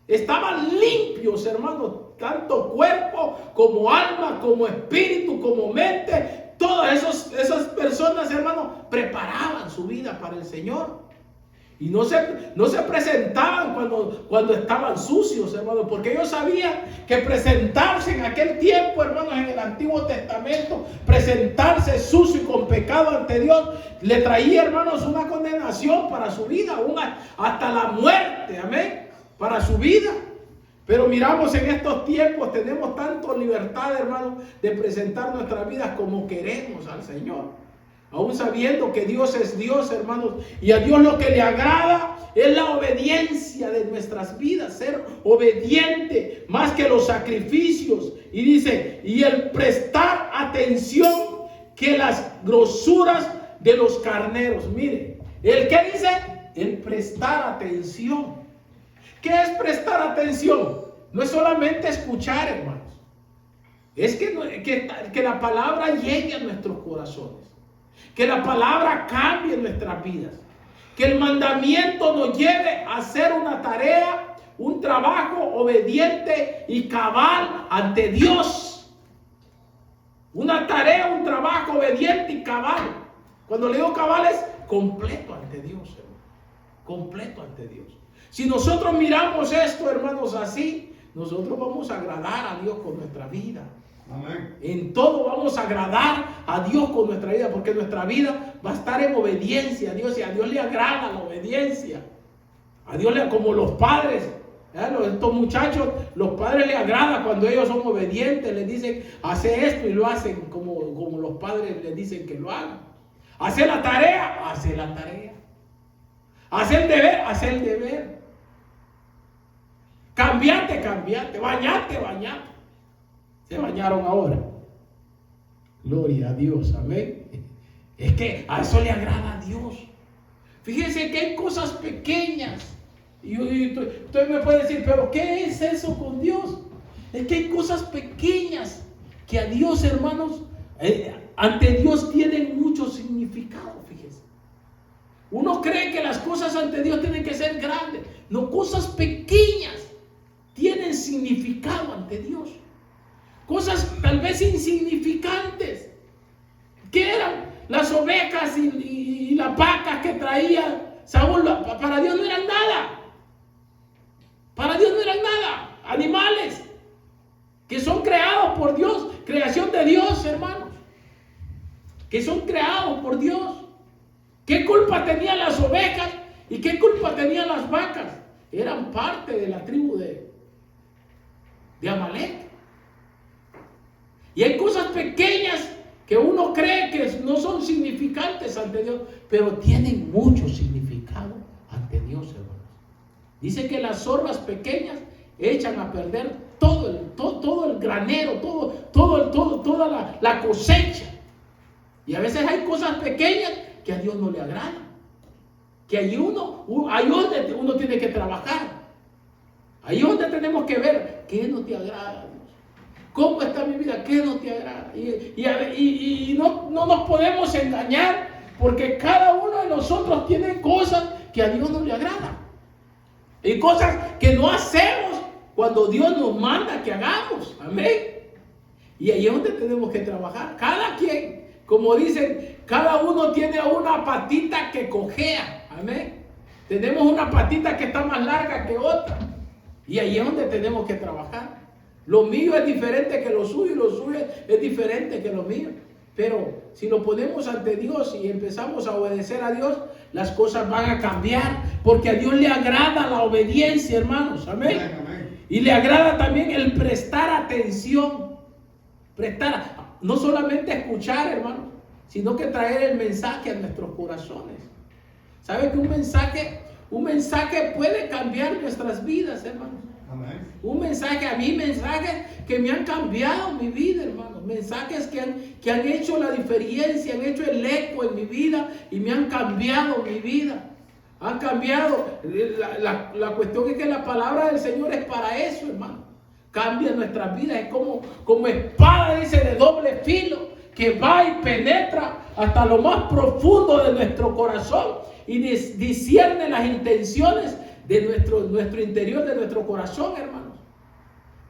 Estaban limpios, hermanos. Tanto cuerpo, como alma, como espíritu, como mente. Todas esas personas, hermanos, preparaban su vida para el Señor. Y no se presentaban cuando estaban sucios, hermanos, porque ellos sabían que presentarse en aquel tiempo, hermanos, en el Antiguo Testamento, presentarse sucio y con pecado ante Dios, le traía, hermanos, una condenación para su vida, hasta la muerte, amén, para su vida. Pero miramos en estos tiempos, tenemos tanta libertad, hermanos, de presentar nuestras vidas como queremos al Señor. Aún sabiendo que Dios es Dios, hermanos, y a Dios lo que le agrada es la obediencia de nuestras vidas, ser obediente más que los sacrificios. Y dice, y el prestar atención que las grosuras de los carneros. Mire, ¿el qué dice? El prestar atención. ¿Qué es prestar atención? No es solamente escuchar, hermanos. Es que la palabra llegue a nuestros corazones. Que la palabra cambie nuestras vidas. Que el mandamiento nos lleve a hacer una tarea, un trabajo obediente y cabal ante Dios. Una tarea, un trabajo obediente y cabal. Cuando le digo cabal es completo ante Dios, hermano. Completo ante Dios. Si nosotros miramos esto, hermanos, así, nosotros vamos a agradar a Dios con nuestra vida. Amén. En todo vamos a agradar a Dios con nuestra vida, porque nuestra vida va a estar en obediencia a Dios, y a Dios le agrada la obediencia. A Dios como los padres, estos muchachos, los padres les agrada cuando ellos son obedientes, les dicen, hace esto y lo hacen como los padres les dicen que lo hagan. Hace la tarea, hace la tarea. Hace el deber, hace el deber. Cambiate, bañate. Se bañaron ahora. Gloria a Dios, amén. Es que a eso le agrada a Dios. Fíjense que hay cosas pequeñas. Y usted me puede decir, pero ¿qué es eso con Dios? Es que hay cosas pequeñas que a Dios, hermanos, ante Dios tienen mucho significado. Fíjense. Uno cree que las cosas ante Dios tienen que ser grandes. No, cosas pequeñas tienen significado ante Dios. Cosas tal vez insignificantes. ¿Qué eran? Las ovejas y las vacas que traía Saúl, para Dios no eran nada. Para Dios no eran nada. Animales que son creados por Dios, creación de Dios, hermanos. Que son creados por Dios. ¿Qué culpa tenían las ovejas y qué culpa tenían las vacas? Eran parte de la tribu de Amalek. Y hay cosas pequeñas que uno cree que no son significantes ante Dios, pero tienen mucho significado ante Dios, hermanos. Dice que las zorras pequeñas echan a perder todo el granero, toda la cosecha. Y a veces hay cosas pequeñas que a Dios no le agradan. Que ahí donde uno tiene que trabajar. Ahí donde tenemos que ver qué no te agrada, Dios. ¿Cómo está mi vida? ¿Qué no te agrada? Y no nos podemos engañar, porque cada uno de nosotros tiene cosas que a Dios no le agradan. Y cosas que no hacemos cuando Dios nos manda que hagamos. Amén. Y ahí es donde tenemos que trabajar. Cada quien, como dicen, cada uno tiene una patita que cojea. Amén. Tenemos una patita que está más larga que otra. Y ahí es donde tenemos que trabajar. Lo mío es diferente que lo suyo y lo suyo es diferente que lo mío. Pero si lo ponemos ante Dios y empezamos a obedecer a Dios, las cosas van a cambiar. Porque a Dios le agrada la obediencia, hermanos. Amén. Y le agrada también el prestar atención. No solamente escuchar, hermanos, sino que traer el mensaje a nuestros corazones. ¿Sabe que un mensaje puede cambiar nuestras vidas, hermanos? Amén. Mensajes que me han cambiado mi vida, hermanos. Mensajes que han hecho la diferencia, han hecho el eco en mi vida y me han cambiado mi vida. Han cambiado. La cuestión es que la palabra del Señor es para eso, hermano. Cambia nuestras vidas. Es como espada, dice, de doble filo, que va y penetra hasta lo más profundo de nuestro corazón y discierne las intenciones de nuestro interior, de nuestro corazón, hermanos.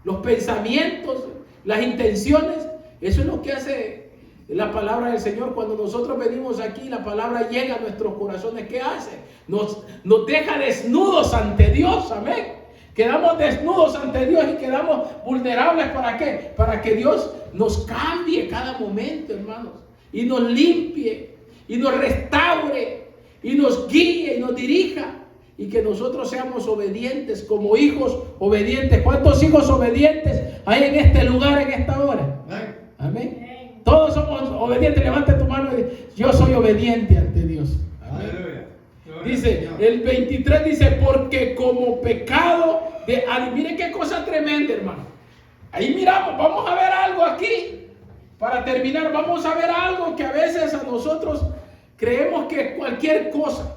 Los pensamientos, las intenciones, eso es lo que hace la palabra del Señor. Cuando nosotros venimos aquí, la palabra llega a nuestros corazones. ¿Qué hace? Nos deja desnudos ante Dios. Amén. Quedamos desnudos ante Dios y quedamos vulnerables. ¿Para qué? Para que Dios nos cambie cada momento, hermanos, y nos limpie, y nos restaure, y nos guíe, y nos dirija, y que nosotros seamos obedientes, como hijos obedientes. ¿Cuántos hijos obedientes hay en este lugar, en esta hora? Amén. Todos somos obedientes. Levanta tu mano y dice: yo soy obediente ante Dios. Amén. Dice, el 23 dice, porque como pecado de... Miren qué cosa tremenda, hermano. Ahí miramos, vamos a ver algo aquí. Para terminar, vamos a ver algo que a veces a nosotros creemos que es cualquier cosa.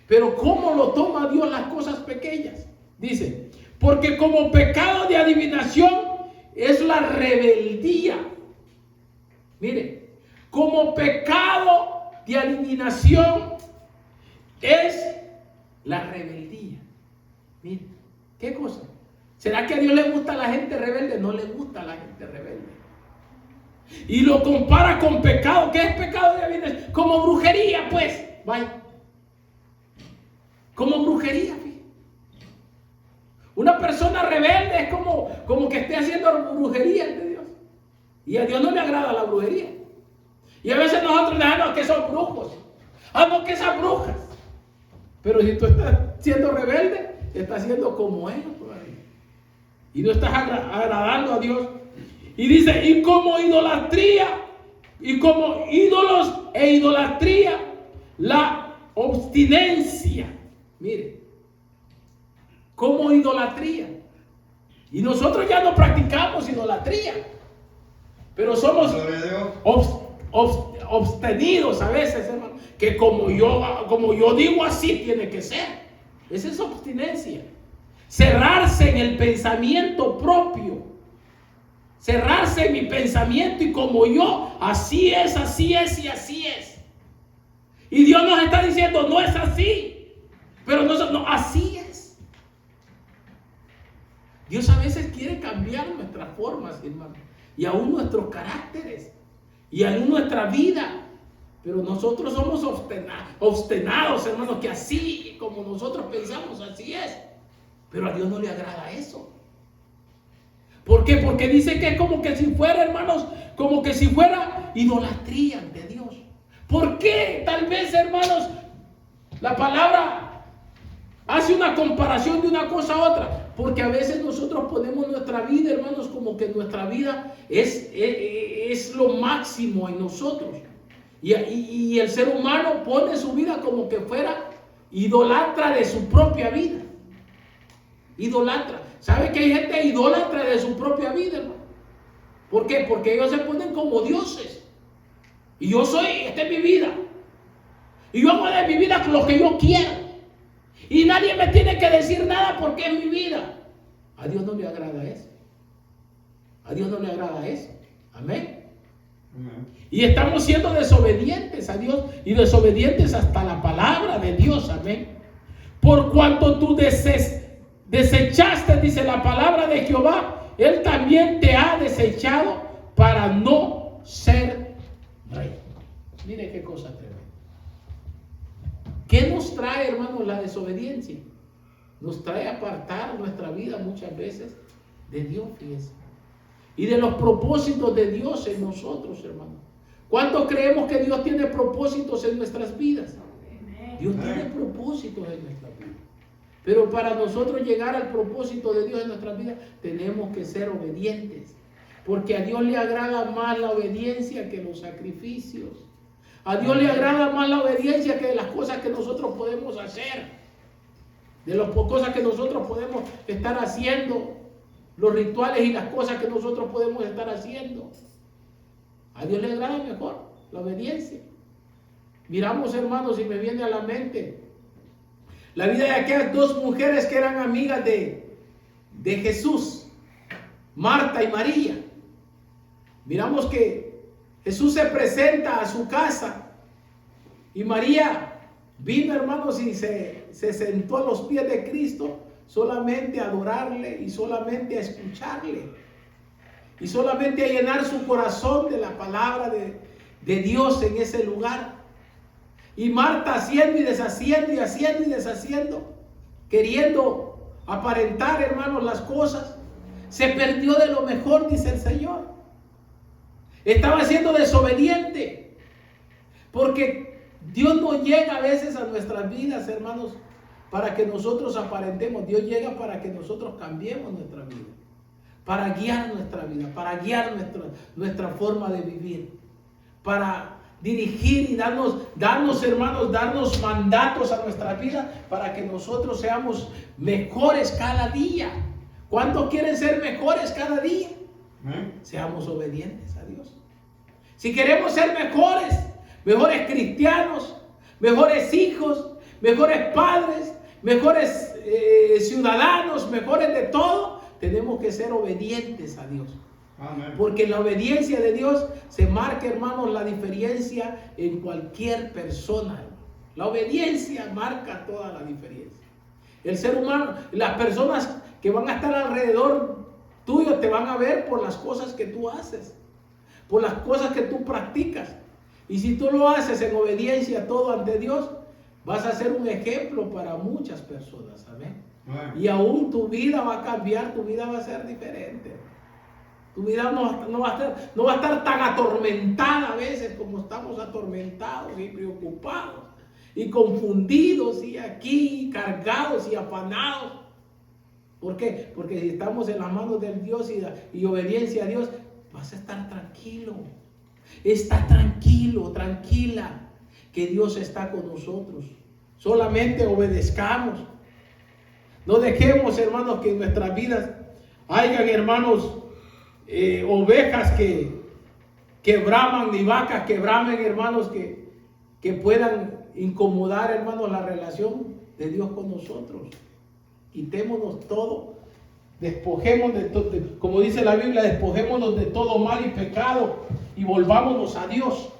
Pero ¿cómo lo toma Dios las cosas pequeñas? Dice, porque como pecado de adivinación es la rebeldía. Mire, como pecado de adivinación es la rebeldía. Mire, ¿qué cosa? ¿Será que a Dios le gusta a la gente rebelde? No le gusta a la gente rebelde. Y lo compara con pecado. ¿Qué es pecado de adivinación? Como brujería, pues. Vaya. Como brujería. Una persona rebelde es como que esté haciendo brujería ante Dios. Y a Dios no le agrada la brujería. Y a veces nosotros decimos que son brujos. No, que esas brujas. Pero si tú estás siendo rebelde, estás siendo como ellos todavía. Y no estás agradando a Dios. Y dice, y como idolatría, y como ídolos e idolatría, la obstinencia. Mire, como idolatría. Y nosotros ya no practicamos idolatría, pero somos obstenidos a veces, hermano. Que como yo digo, así tiene que ser. Esa es obstinencia. Cerrarse en el pensamiento propio. Cerrarse en mi pensamiento y como yo, así es y así es. Y Dios nos está diciendo, no es así. Pero no, así es. Dios a veces quiere cambiar nuestras formas, hermano. Y aún nuestros caracteres. Y aún nuestra vida. Pero nosotros somos obstinados, hermanos, que así como nosotros pensamos, así es. Pero a Dios no le agrada eso. ¿Por qué? Porque dice que es como que si fuera, hermanos, como que si fuera idolatría ante Dios. ¿Por qué? Tal vez, hermanos, la palabra hace una comparación de una cosa a otra, porque a veces nosotros ponemos nuestra vida, hermanos, como que nuestra vida es lo máximo en nosotros. Y el ser humano pone su vida como que fuera idolatra de su propia vida. Idolatra. ¿Sabe que hay gente idólatra de su propia vida, hermano? ¿Por qué? Porque ellos se ponen como dioses. Y yo soy, esta es mi vida. Y yo hago de mi vida lo que yo quiero. Y nadie me tiene que decir nada porque es mi vida. A Dios no le agrada eso. A Dios no le agrada eso. Amén. Y estamos siendo desobedientes a Dios y desobedientes hasta la palabra de Dios. Amén. Por cuanto tú desechaste, dice la palabra de Jehová, Él también te ha desechado para no ser rey. Mire qué cosa tremenda. ¿Qué nos trae, hermanos, la desobediencia? Nos trae apartar nuestra vida muchas veces de Dios, fíjense. Y de los propósitos de Dios en nosotros, hermanos. ¿Cuántos creemos que Dios tiene propósitos en nuestras vidas? Dios tiene propósitos en nuestras vidas. Pero para nosotros llegar al propósito de Dios en nuestras vidas, tenemos que ser obedientes. Porque a Dios le agrada más la obediencia que los sacrificios. A Dios le agrada más la obediencia que las cosas que nosotros podemos hacer. De las cosas que nosotros podemos estar haciendo. Los rituales y las cosas que nosotros podemos estar haciendo. A Dios le agrada mejor la obediencia. Miramos, hermanos, y me viene a la mente la vida de aquellas dos mujeres que eran amigas de Jesús, Marta y María. Miramos que Jesús se presenta a su casa y María vino, hermanos, y se sentó a los pies de Cristo solamente a adorarle y solamente a escucharle y solamente a llenar su corazón de la palabra de Dios en ese lugar. Y Marta haciendo y deshaciendo y haciendo y deshaciendo, queriendo aparentar, hermanos, las cosas, se perdió de lo mejor, dice el Señor. Estaba siendo desobediente, porque Dios no llega a veces a nuestras vidas, hermanos, para que nosotros aparentemos. Dios llega para que nosotros cambiemos nuestra vida, para guiar nuestra vida, para guiar nuestra forma de vivir, para dirigir y darnos, hermanos, darnos mandatos a nuestra vida para que nosotros seamos mejores cada día. ¿Cuántos quieren ser mejores cada día? Seamos obedientes a Dios. Si queremos ser mejores cristianos, mejores hijos, mejores padres, mejores ciudadanos, mejores de todo, tenemos que ser obedientes a Dios. Amén. Porque la obediencia de Dios se marca, hermanos, la diferencia en cualquier persona. La obediencia marca toda la diferencia. El ser humano, las personas que van a estar alrededor tuyo te van a ver por las cosas que tú haces, por las cosas que tú practicas. Y si tú lo haces en obediencia todo ante Dios, vas a ser un ejemplo para muchas personas. Amén. Amén. Y aún tu vida va a cambiar, tu vida va a ser diferente. Tu vida no va a estar tan atormentada a veces como estamos atormentados y preocupados y confundidos y aquí cargados y afanados. ¿Por qué? Porque si estamos en las manos del Dios y obediencia a Dios, vas a estar tranquilo. Está tranquilo, tranquila, que Dios está con nosotros. Solamente obedezcamos. No dejemos, hermanos, que en nuestras vidas hayan, hermanos, ovejas que braman, ni vacas que bramen, hermanos, que puedan incomodar, hermanos, la relación de Dios con nosotros. Quitémonos todo, despojémonos de todo, como dice la Biblia, despojémonos de todo mal y pecado y volvámonos a Dios.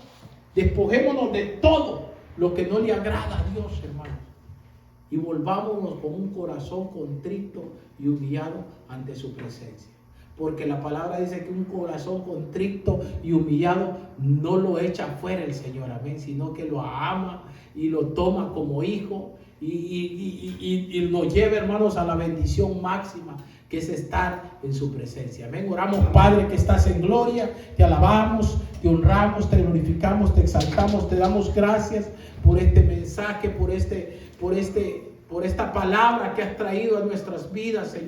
Despojémonos de todo lo que no le agrada a Dios, hermanos, y volvámonos con un corazón contrito y humillado ante su presencia. Porque la palabra dice que un corazón contrito y humillado no lo echa fuera el Señor, amén, sino que lo ama y lo toma como hijo y nos lleva, hermanos, a la bendición máxima, que es estar en su presencia. Amén. Oramos, Padre, que estás en gloria, te alabamos, te honramos, te glorificamos, te exaltamos, te damos gracias por este mensaje, por este por esta palabra que has traído a nuestras vidas, Señor.